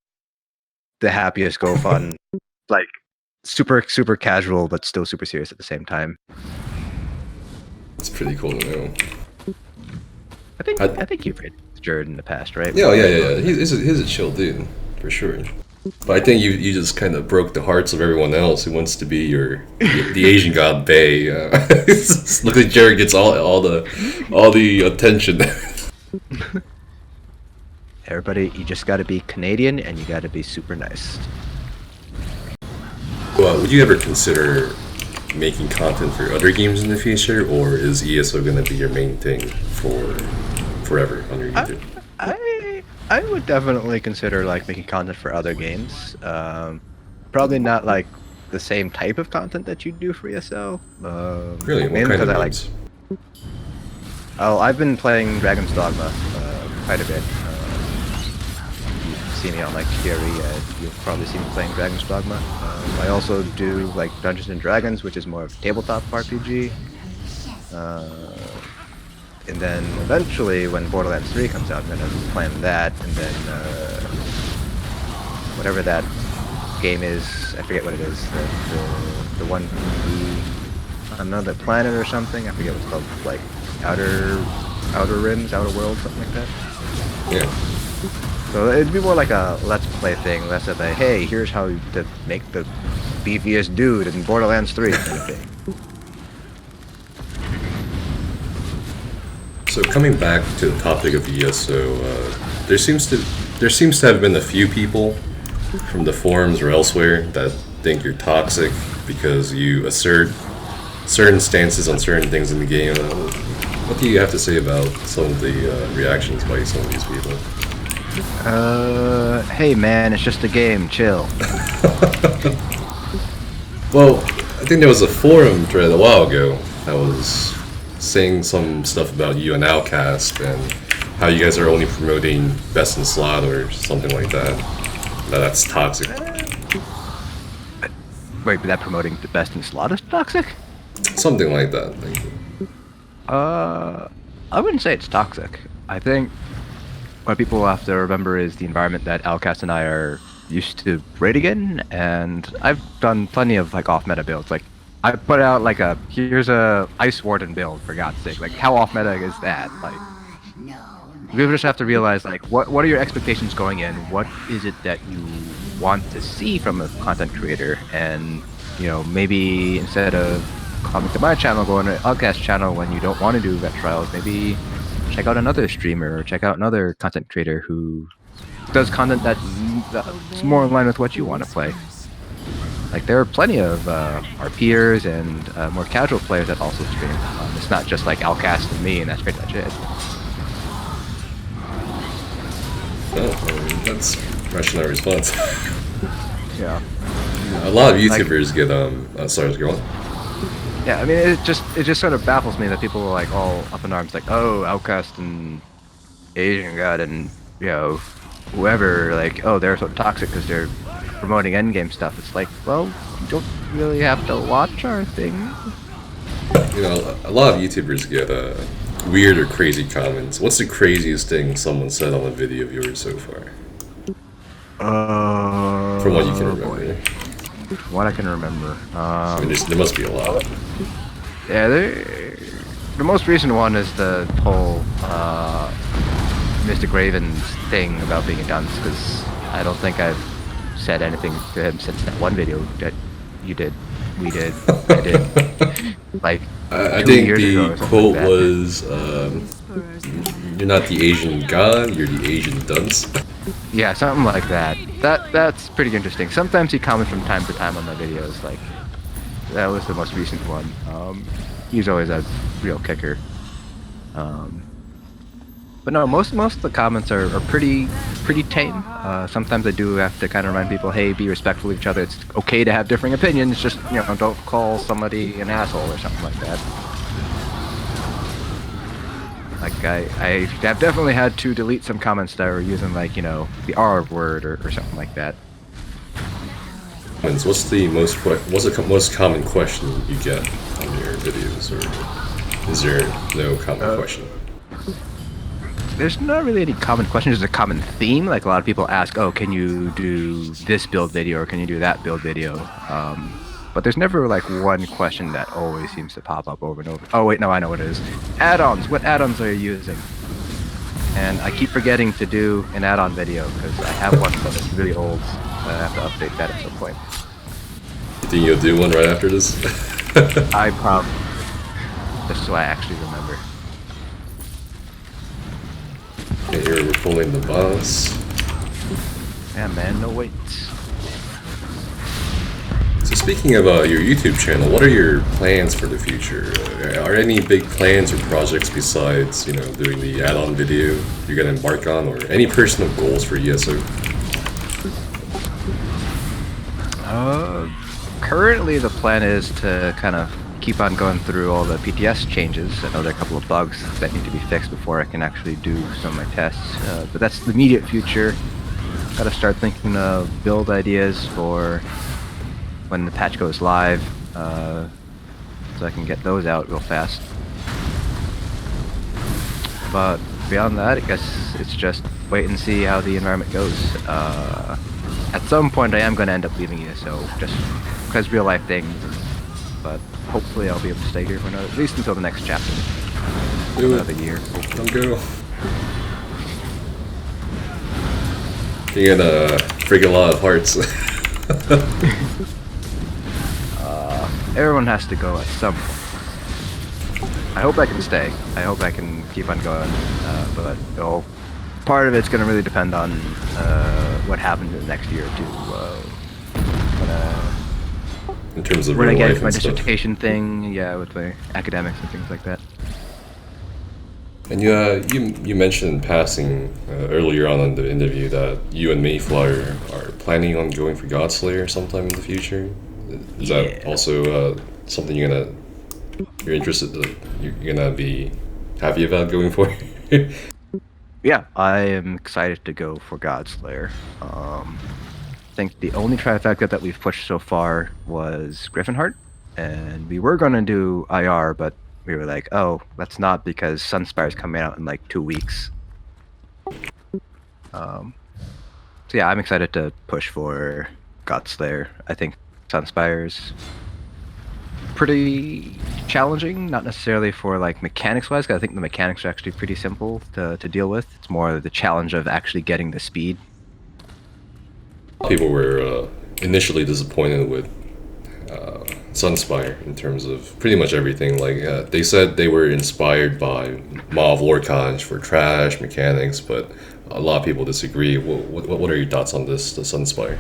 the happiest, go fun, like super casual but still super serious at the same time. It's pretty cool to know. I think you've raided Jared in the past, right? Yeah. He's a chill dude, for sure. But I think you just kind of broke the hearts of everyone else who wants to be the Asian god Bay. Look like Jared gets all the attention. Everybody, you just got to be Canadian and you got to be super nice. Well, would you ever consider making content for other games in the future, or is ESO going to be your main thing for forever on your YouTube? I would definitely consider like making content for other games. Probably not like the same type of content that you do for ESO. Really? What kind of games? Oh, I've been playing Dragon's Dogma quite a bit. You've see me on like Theory, you'll probably see me playing Dragon's Dogma. I also do like Dungeons and Dragons, which is more of a tabletop RPG. And then eventually, when Borderlands 3 comes out, I'm gonna plan that, and then whatever that game is, I forget what it is, the one another planet or something. I forget what it's called, like Outer Rims, Outer Worlds, something like that. Yeah. So it'd be more like a let's play thing, less of a hey, here's how to make the beefiest dude in Borderlands 3 kind of thing. So coming back to the topic of ESO, there seems to have been a few people from the forums or elsewhere that think you're toxic because you assert certain stances on certain things in the game. What do you have to say about some of the reactions by some of these people? Hey man, it's just a game, chill. Well, I think there was a forum thread a while ago that was saying some stuff about you and Outcast and how you guys are only promoting best in slot or something like that. That's toxic. Wait, but that promoting the best in slot is toxic? Something like that. I wouldn't say it's toxic. I think what people have to remember is the environment that Outcast and I are used to raiding in, and I've done plenty of like off-meta builds. Like I put out like here's a Ice Warden build, for God's sake. Like how off-meta is that? Like we just have to realize like what are your expectations going in? What is it that you want to see from a content creator? And you know, maybe instead of coming to my channel, going to Outcast channel when you don't want to do vet trials, maybe check out another streamer or check out another content creator who does content that's more in line with what you want to play. Like there are plenty of our peers and more casual players that also stream. It's not just like Outcast and me, and that's pretty much it. Oh, that's rational response. Yeah. A lot of YouTubers get sorry, go on. Yeah, I mean it just sort of baffles me that people are like all up in arms, like, oh, Outcast and Asian God and you know whoever, like, oh, they're so toxic because they're promoting endgame stuff. It's like, well, you don't really have to watch our thing. You know, a lot of YouTubers get weird or crazy comments. What's the craziest thing someone said on a video of yours so far? From what you can remember. What I can remember. I mean, there must be a lot. Yeah, the most recent one is the whole Mystic Raven's thing about being a dunce, because I don't think I've said anything to him since that one video that we did, I did. Like, I think the quote was, "You're not the Asian god, you're the Asian dunce." Yeah, something like that. That's pretty interesting. Sometimes he comments from time to time on my videos. Like that was the most recent one. He's always a real kicker. But no, most of the comments are pretty tame. Sometimes I do have to kind of remind people, hey, be respectful of each other. It's okay to have differing opinions. Just don't call somebody an asshole or something like that. Like I have definitely had to delete some comments that were using like the R word or something like that. What's the most common question you get on your videos, or is there no common question? There's not really any common question. There's a common theme. Like a lot of people ask, oh, can you do this build video or can you do that build video? But there's never like one question that always seems to pop up over and over. Oh wait, no, I know what it is. Add-ons. What add-ons are you using? And I keep forgetting to do an add-on video because I have one but it's really old. I have to update that at some point. You think you'll do one right after this? I probably. Just so I actually remember. Okay, here we're pulling the boss. Yeah, man, no wait. So speaking of your YouTube channel, what are your plans for the future? Are any big plans or projects besides, doing the add-on video you're gonna embark on, or any personal goals for ESO? Currently the plan is to kind of keep on going through all the PTS changes. I know there are a couple of bugs that need to be fixed before I can actually do some of my tests, but that's the immediate future. Gotta start thinking of build ideas for when the patch goes live, so I can get those out real fast. But beyond that, I guess it's just wait and see how the environment goes. At some point, I am going to end up leaving ESO, just because real life things. But hopefully, I'll be able to stay here for another, at least until the next chapter. Do another year. Don't go. You're gonna break a lot of hearts. Everyone has to go at some point. I hope I can stay. I hope I can keep on going. But part of it's going to really depend on what happens in the next year or two. In terms of when I real get life into my and stuff. dissertation thing, yeah, with my academics and things like that. And you mentioned in passing earlier on in the interview that you and Mayflower are planning on going for Godslayer sometime in the future. Is that also something you're interested? You're gonna be happy about going for? Yeah, I am excited to go for Godslayer. I think the only trifecta that we've pushed so far was Griffinheart, and we were gonna do IR, but we were like, oh, that's not because Sunspire is coming out in like 2 weeks. So yeah, I'm excited to push for Godslayer. I think Sunspire's pretty challenging, not necessarily for like mechanics-wise, 'cause I think the mechanics are actually pretty simple to deal with. It's more the challenge of actually getting the speed. People were initially disappointed with Sunspire in terms of pretty much everything. Like they said they were inspired by Maw of Lorcange for trash mechanics, but a lot of people disagree. What are your thoughts on this, the Sunspire?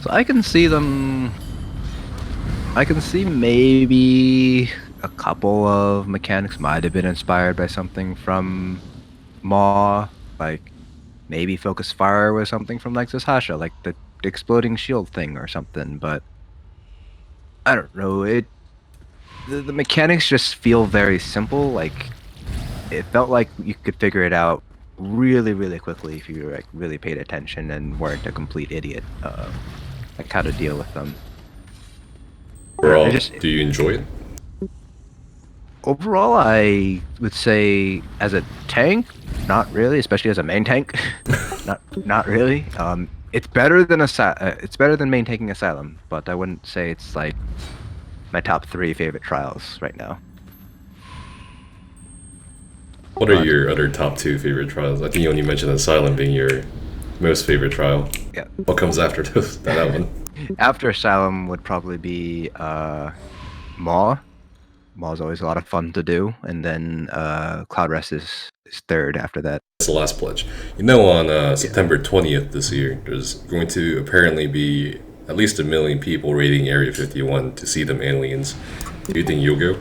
So I can see them. I can see maybe a couple of mechanics might have been inspired by something from Maw, like maybe Focus Fire was something from like Hasha, like the exploding shield thing or something. But I don't know. The mechanics just feel very simple. Like it felt like you could figure it out really, really quickly if you like really paid attention and weren't a complete idiot. Like how to deal with them. Overall, do you enjoy it? Overall, I would say as a tank, not really, especially as a main tank. not really. It's better than it's better than main tanking Asylum, but I wouldn't say it's like my top 3 favorite trials right now. What are your other top 2 favorite trials? I think you only mentioned Asylum being your most favorite trial. Yeah. What comes after that one? After Asylum would probably be Maw. Maw is always a lot of fun to do, and then Cloud Rest is third after that. That's the last pledge. You know, on September 20th this year, there's going to apparently be at least 1 million people raiding Area 51 to see them aliens. Do you think you'll go?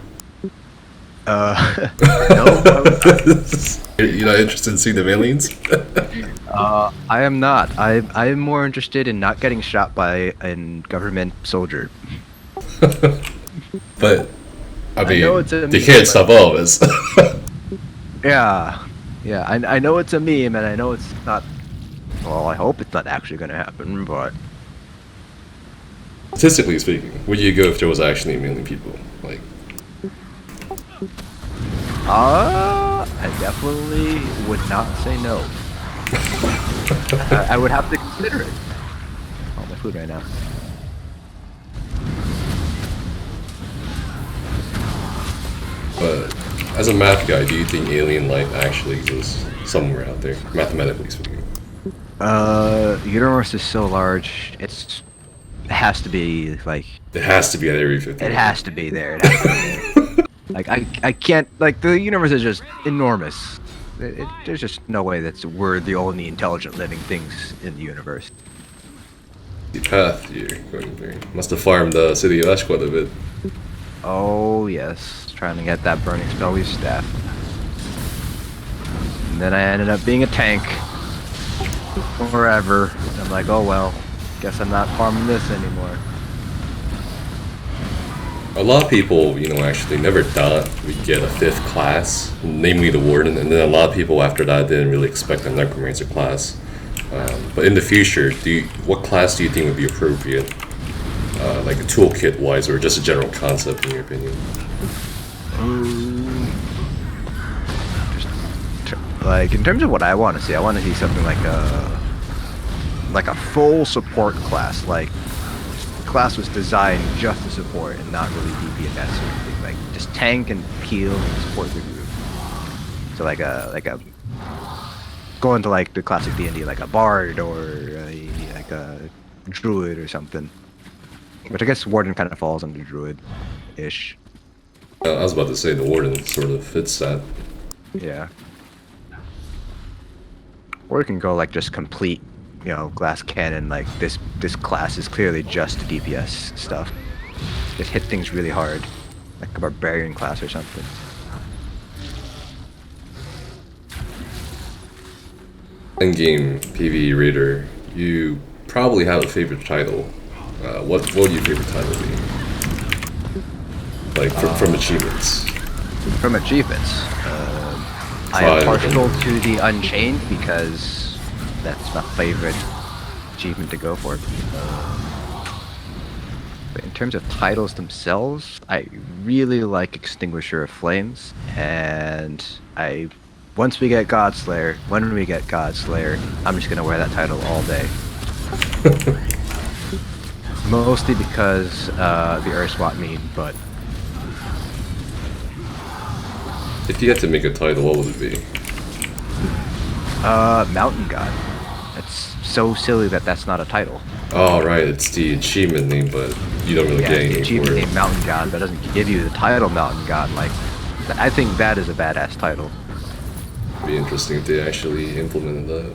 No. You're not interested in seeing them aliens? I am not. I am more interested in not getting shot by a government soldier. But I mean, know it's a they meme, can't but- stop all of us. Yeah. I know it's a meme, and I know it's not. Well, I hope it's not actually going to happen, but Statistically speaking, would you go if there was actually 1 million people? Like, I definitely would not say no. I would have to consider it. Oh, my food right now. but as a math guy, do you think alien life actually exists somewhere out there, mathematically speaking? The universe is so large. It has to be like. It has to be at Area 51. It has to be there. It has to be there. Like I can't. Like the universe is just enormous. There's just no way we're the only intelligent living things in the universe. The path you're going through. Must have farmed the city of Ashquat a bit. Oh yes, trying to get that burning spell staff. And then I ended up being a tank forever. And I'm like, oh well, guess I'm not farming this anymore. A lot of people, actually never thought we'd get a 5th class, namely the Warden, and then a lot of people after that didn't really expect a Necromancer class. But in the future, what class do you think would be appropriate, like a toolkit-wise, or just a general concept in your opinion? Like in terms of what I want to see, I want to see something like a full support class, like class was designed just to support and not really DPS or anything. Like just tank and heal and support the group. So like a going to like the classic D&D, like a bard or like a druid or something. Which I guess Warden kind of falls under druid-ish. I was about to say the Warden sort of fits that. Yeah. Or it can go like just complete, glass cannon. Like this class is clearly just DPS stuff. Just hit things really hard, like a barbarian class or something. Endgame PvE Raider, you probably have a favorite title. What would your favorite title be? Like from achievements. From achievements, I am partial to the Unchained because that's my favorite achievement to go for. But in terms of titles themselves, I really like Extinguisher of Flames, and when we get Godslayer, I'm just gonna wear that title all day. Mostly because the Urswat meme, but if you had to make a title, what would it be? Mountain God. It's so silly that that's not a title. Oh, right, it's the achievement name, but you don't really get anything the achievement for it. name Mountain God, but doesn't give you the title Mountain God. Like, I think that is a badass title. It'd be interesting if they actually implemented that.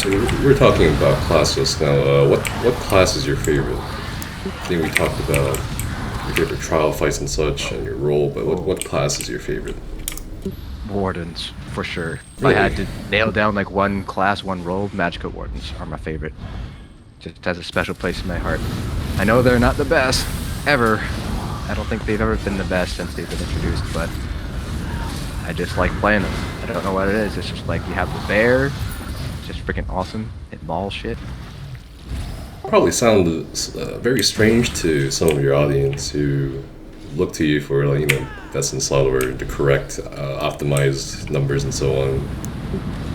So we're talking about class just now. What class is your favorite? I think we talked about your favorite trial fights and such, and your role. But what class is your favorite? Wardens, for sure. Really? If I had to nail down like one class, one role, Magicka Wardens are my favorite. Just has a special place in my heart. I know they're not the best ever. I don't think they've ever been the best since they've been introduced, but I just like playing them. I don't know what it is. It's just like you have the bear. It's just freaking awesome. It mauls shit. Probably sound very strange to some of your audience who look to you for, like, best in slot or the correct optimized numbers and so on.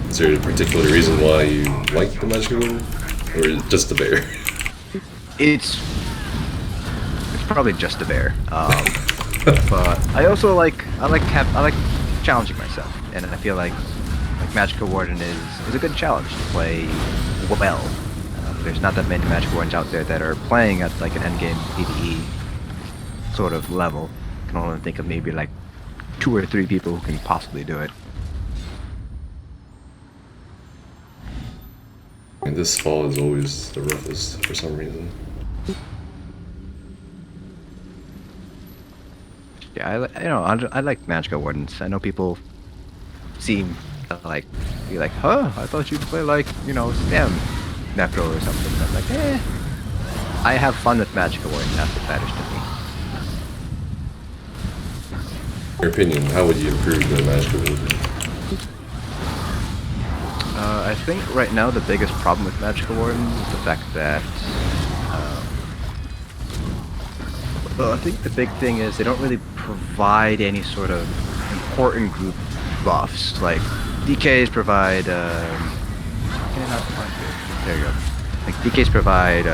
Is there a particular reason why you like the Magicka Warden, or just the bear? It's probably just a bear. But I also like challenging myself, and I feel like Magicka Warden is a good challenge to play well. There's not that many Magicka Wardens out there that are playing at like an endgame PvE sort of level. I can only think of maybe like 2 or 3 people who can possibly do it. And this fall is always the roughest for some reason. Yeah, I like Magicka Wardens. I know people seem like be like, huh? I thought you'd play like STEM Necro or something. And I'm like, I have fun with Magicka Warden. That's what matters to me. In your opinion, how would you improve the Magicka Warden? I think right now the biggest problem with Magicka Warden is the fact that I think the big thing is they don't really provide any sort of important group buffs. Like DKs provide there you go. Like DKs provide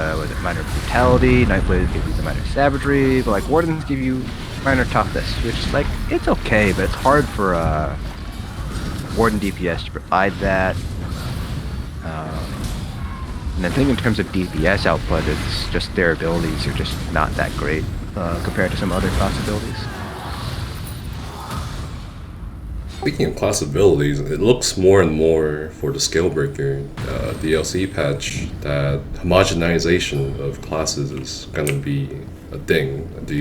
minor brutality, Nightblades give you the minor savagery, but like Wardens give you minor toughness, which is like, it's okay, but it's hard for Warden DPS to provide that. And I think in terms of DPS output, it's just their abilities are just not that great compared to some other class abilities. Speaking of class abilities, it looks more and more for the Scalebreaker DLC patch that homogenization of classes is going to be a thing. What do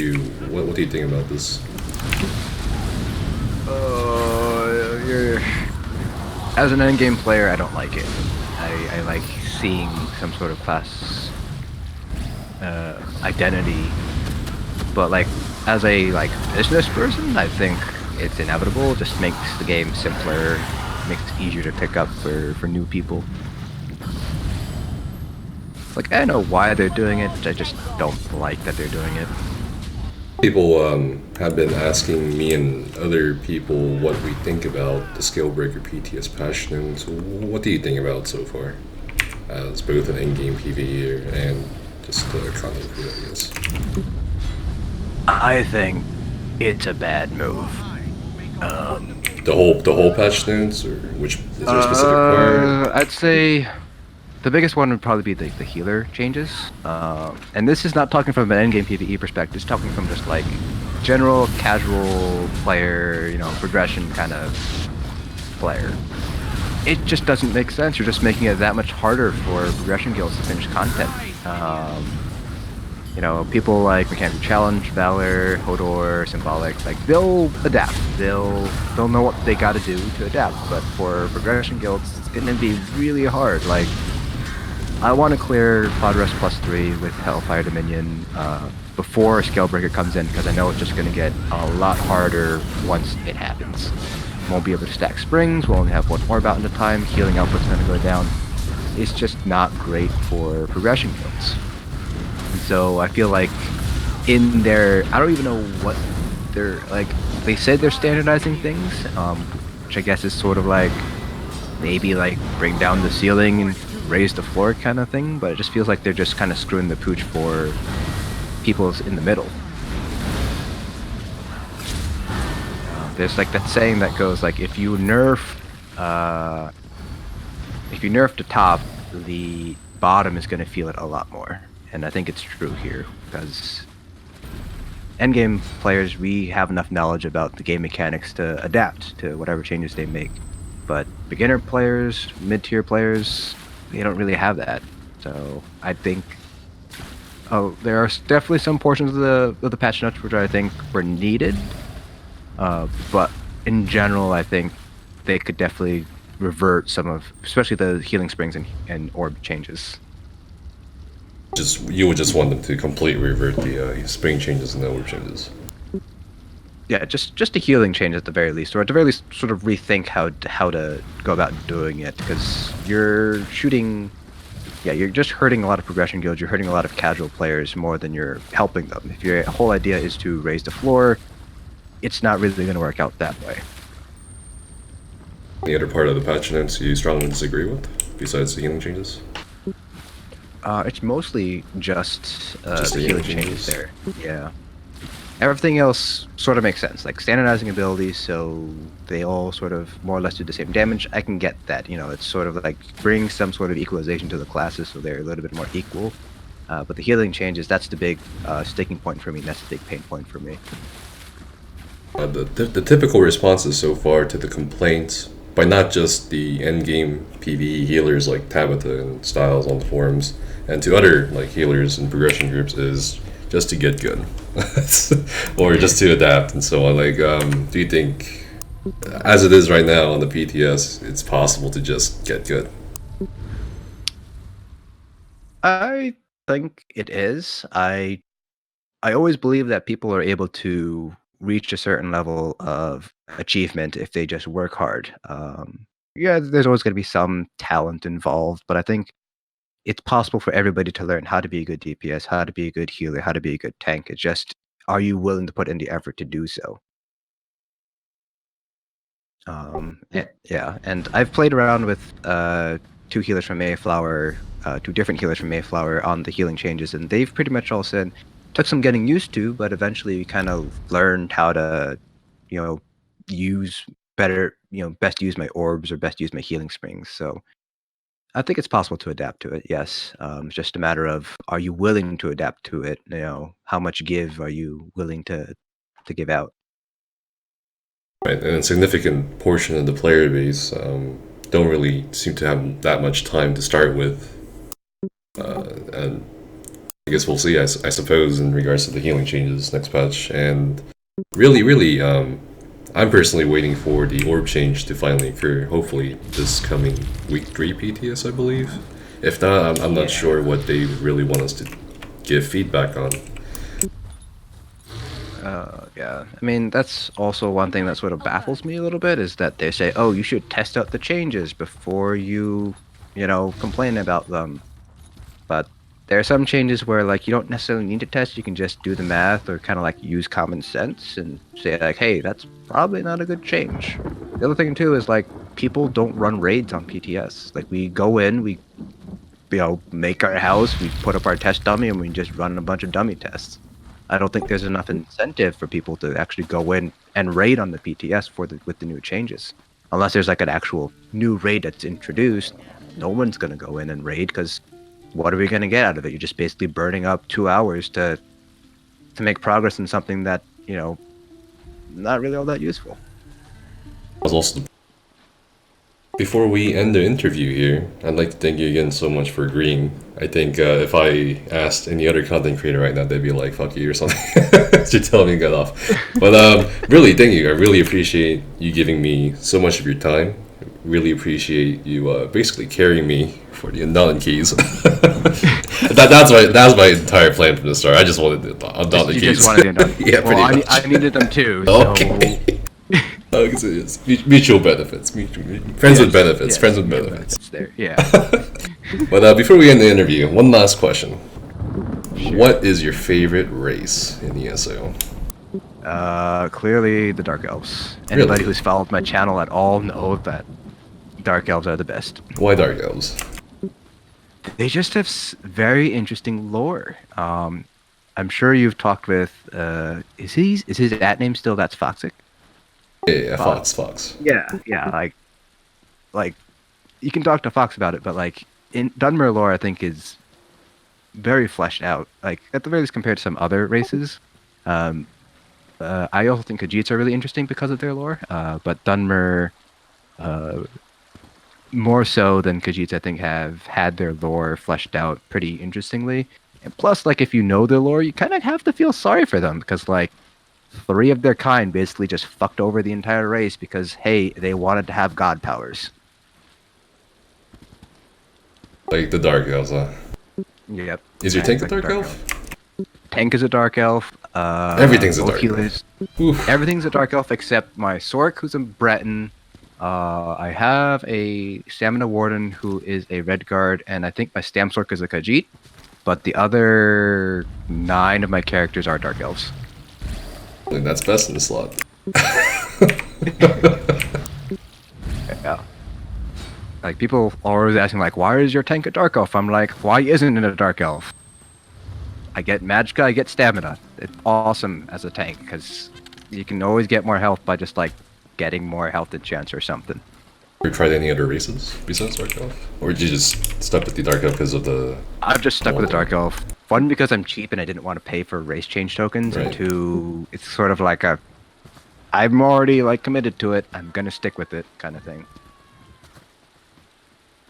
you think about this? As an endgame player, I don't like it. I like seeing some sort of class identity. But like, as a business person, I think it's inevitable. It just makes the game simpler, makes it easier to pick up for new people. Like, I know why they're doing it, I just don't like that they're doing it. People have been asking me and other people what we think about the Scalebreaker PTS patch notes. What do you think about it so far? As both an in-game PvE and just content creator, I guess. I think it's a bad move. The whole patch notes, or which is there a specific part? I'd say the biggest one would probably be the healer changes. And this is not talking from an endgame PvE perspective, it's talking from just like general casual player, you know, progression kind of player. It just doesn't make sense. You're just making it that much harder for progression guilds to finish content. You know, people like Mechanical Challenge, Valor, Hodor, Symbolic, like they'll adapt. They'll know what they got to do to adapt. But for progression guilds, it's going to be really hard. Like, I want to clear proudest +3 with Hellfire Dominion before Scalebreaker comes in, because I know it's just going to get a lot harder once it happens. Won't be able to stack springs. We'll only have one orb out at a time. Healing output's going to go down. It's just not great for progression guilds. And so I feel like in their, I don't even know what they're like. They said they're standardizing things, which I guess is sort of like maybe like bring down the ceiling and raise the floor kind of thing. But it just feels like they're just kind of screwing the pooch for people in the middle. There's like that saying that goes like, if you nerf the top, the bottom is going to feel it a lot more. And I think it's true here, because endgame players, we have enough knowledge about the game mechanics to adapt to whatever changes they make. But beginner players, mid-tier players, they don't really have that. So I think there are definitely some portions of the patch notes which I think were needed. But in general, I think they could definitely revert some of, especially the healing springs and orb changes. You would just want them to completely revert the spring changes and the orb changes. Yeah, just the healing change at the very least, or at the very least, sort of rethink how to go about doing it, because you're shooting. Yeah, you're just hurting a lot of progression guilds. You're hurting a lot of casual players more than you're helping them. If your whole idea is to raise the floor, it's not really going to work out that way. The other part of the patch notes you strongly disagree with, besides the healing changes? It's mostly just the healing changes there. Yeah. Everything else sort of makes sense, like standardizing abilities so they all sort of more or less do the same damage. I can get that, you know, it's sort of like bring some sort of equalization to the classes so they're a little bit more equal. But the healing changes, that's the big sticking point for me, that's the big pain point for me. The typical responses so far to the complaints by not just the endgame PvE healers like Tabitha and Styles on the forums, and to other like healers and progression groups, is just to get good, or just to adapt and so on. Like, do you think, as it is right now on the PTS, it's possible to just get good? I think it is. I always believe that people are able to reach a certain level of achievement if they just work hard. Yeah, there's always going to be some talent involved, but I think it's possible for everybody to learn how to be a good DPS, how to be a good healer, how to be a good tank. It's just, are you willing to put in the effort to do so? Yeah, and I've played around with two healers from Mayflower, two different healers from Mayflower on the healing changes, and they've pretty much all said, took some getting used to, but eventually we kind of learned how to, you know, use better, you know, best use my orbs or best use my healing springs. So I think it's possible to adapt to it, yes. It's just a matter of, are you willing to adapt to it? You know, how much give are you willing to give out? Right, and a significant portion of the player base don't really seem to have that much time to start with. And I guess we'll see, I suppose, in regards to the healing changes next patch. And really, I'm personally waiting for the orb change to finally occur, hopefully this coming week 3 PTS, I believe. If not, I'm not Yeah. sure what they really want us to give feedback on. Yeah. I mean, that's also one thing that sort of baffles me a little bit is that they say, oh, you should test out the changes before you know, complain about them. But there are some changes where, like, you don't necessarily need to test. You can just do the math or kind of like use common sense and say, like, hey, that's probably not a good change. The other thing, too, is like people don't run raids on PTS. Like, we go in, we, you know, make our house, we put up our test dummy, and we just run a bunch of dummy tests. I don't think there's enough incentive for people to actually go in and raid on the PTS with the new changes. Unless there's like an actual new raid that's introduced, no one's gonna go in and raid because what are we gonna get out of it? You're just basically burning up 2 hours to make progress in something that, you know, not really all that useful. Was also Before we end the interview here, I'd like to thank you again so much for agreeing. I think if I asked any other content creator right now, they'd be like, fuck you or something. To tell me to get off. But really, thank you. I really appreciate you giving me so much of your time. Really appreciate you basically carrying me for the Undaunted keys. That was my entire plan from the start. I just wanted the Undaunted keys. You just wanted the Undaunted. Yeah, pretty well, much. I needed them too. Okay. It's mutual benefits. Friends with benefits. Friends with benefits. There. Yeah. But before we end the interview, one last question. Sure. What is your favorite race in ESO? Clearly the Dark Elves. Really? Anybody who's followed my channel at all knows that Dark Elves are the best. Why Dark Elves? They just have very interesting lore. I'm sure you've talked with. Is his at name still That's Foxic? Yeah, Fox. Yeah. Like, you can talk to Fox about it, but like in Dunmer lore, I think is very fleshed out. Like at the very least compared to some other races. I also think Khajiits are really interesting because of their lore. But Dunmer, more so than Khajiits, I think have had their lore fleshed out pretty interestingly. And plus, like if you know their lore, you kind of have to feel sorry for them because like 3 of their kind basically just fucked over the entire race because hey, they wanted to have god powers. Like the Dark Elves, huh? Yep. Is your tank a Dark Elf? Tank is a Dark Elf. Everything's a Dark Elf. Everything's a Dark Elf except my Sork, who's a Breton. I have a Stamina Warden who is a Red Guard, and I think my Stam Sork is a Khajiit. But the other 9 of my characters are Dark Elves. I think that's best in the slot. Yeah. Like, people are always asking, like, why is your tank a Dark Elf? I'm like, why isn't it a Dark Elf? I get Magicka, I get Stamina. It's awesome as a tank, because you can always get more health by just, like, getting more health enchants or something. Have you tried any other races besides Dark Elf? Or did you just stuck with the Dark Elf because of the... I've just stuck with the Dark Elf. 1, because I'm cheap and I didn't want to pay for race change tokens, right. And 2, it's sort of like I'm already, like, committed to it, I'm gonna stick with it, kind of thing.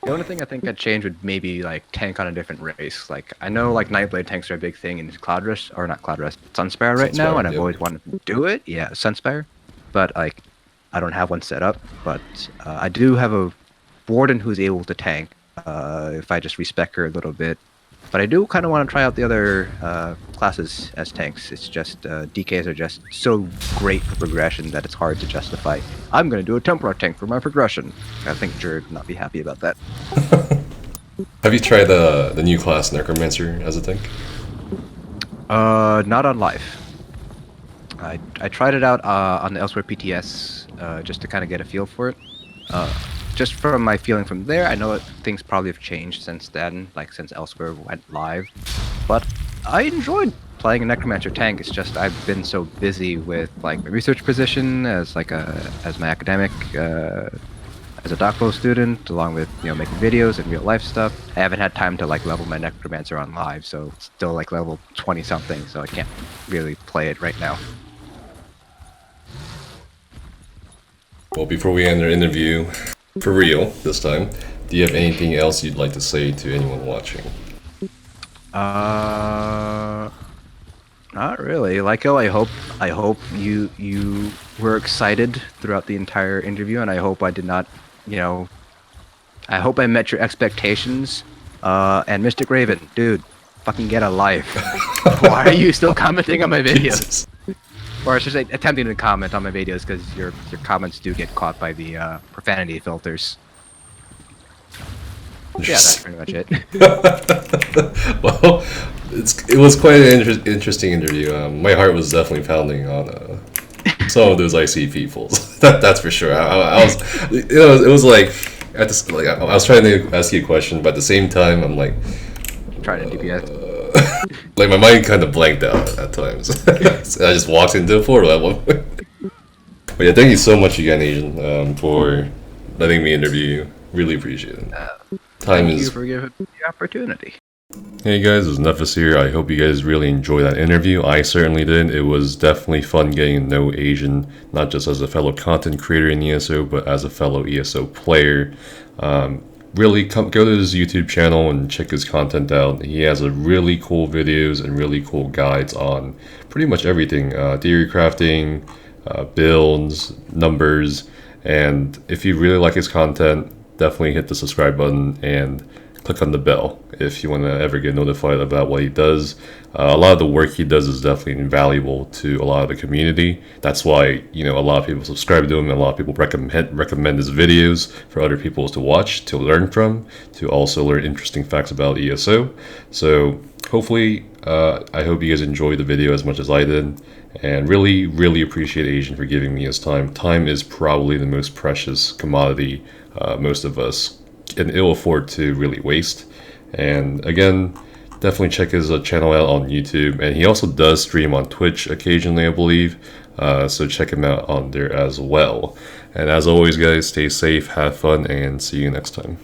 The only thing I think I'd change would maybe like tank on a different race. Like I know like Nightblade tanks are a big thing in Cloudrest, or not Cloudrest, Sunspire right now, and I've always wanted to do it. Yeah, Sunspire, but like I don't have one set up. But I do have a Warden who's able to tank if I just respec her a little bit. But I do kind of want to try out the other classes as tanks. It's just DKs are just so great for progression that it's hard to justify. I'm going to do a Templar tank for my progression. I think Jared would not be happy about that. Have you tried the new class Necromancer as a tank? Not on live. I tried it out on the Elsewhere PTS just to kind of get a feel for it. Just from my feeling from there, I know things probably have changed since then, like since Elsewhere went live. But I enjoyed playing a Necromancer tank. It's just I've been so busy with like my research position as like as my academic, as a DocPo student, along with making videos and real life stuff. I haven't had time to like level my Necromancer on live, so it's still like level 20 something, so I can't really play it right now. Well, before we end our interview, for real this time, do you have anything else you'd like to say to anyone watching? Not really. Lyko, I hope you were excited throughout the entire interview, and I hope I did not, I hope I met your expectations. And Mystic Raven, dude, fucking get a life. Why are you still commenting on my videos? Jesus. Or I should say, attempting to comment on my videos, because your comments do get caught by the profanity filters. Yeah, that's pretty much it. Well, it was quite an interesting interview. My heart was definitely pounding on some of those IC people. That's for sure. I was, it was like at this, like I was trying to ask you a question, but at the same time, I'm like Trying to DPS. like my mind kind of blanked out at times. So I just walked into a portal at one point. But yeah, thank you so much again, Asian, for letting me interview you. Really appreciate it. Thank you for giving me the opportunity. Hey guys, it's Nephis here. I hope you guys really enjoyed that interview. I certainly did. It was definitely fun getting to know Asian, not just as a fellow content creator in ESO, but as a fellow ESO player. Really go to his YouTube channel and check his content out. He has a really cool videos and really cool guides on pretty much everything. Theory crafting, builds, numbers, and if you really like his content, definitely hit the subscribe button and click on the bell if you want to ever get notified about what he does. A lot of the work he does is definitely invaluable to a lot of the community. That's why, a lot of people subscribe to him, and a lot of people recommend his videos for other people to watch, to learn from, to also learn interesting facts about ESO. So hopefully, I hope you guys enjoyed the video as much as I did, and really, really appreciate Asian for giving me his time. Time is probably the most precious commodity most of us can ill afford to really waste. And again, definitely check his channel out on YouTube, and he also does stream on Twitch occasionally, I believe, so check him out on there as well. And as always guys, stay safe, have fun, and see you next time.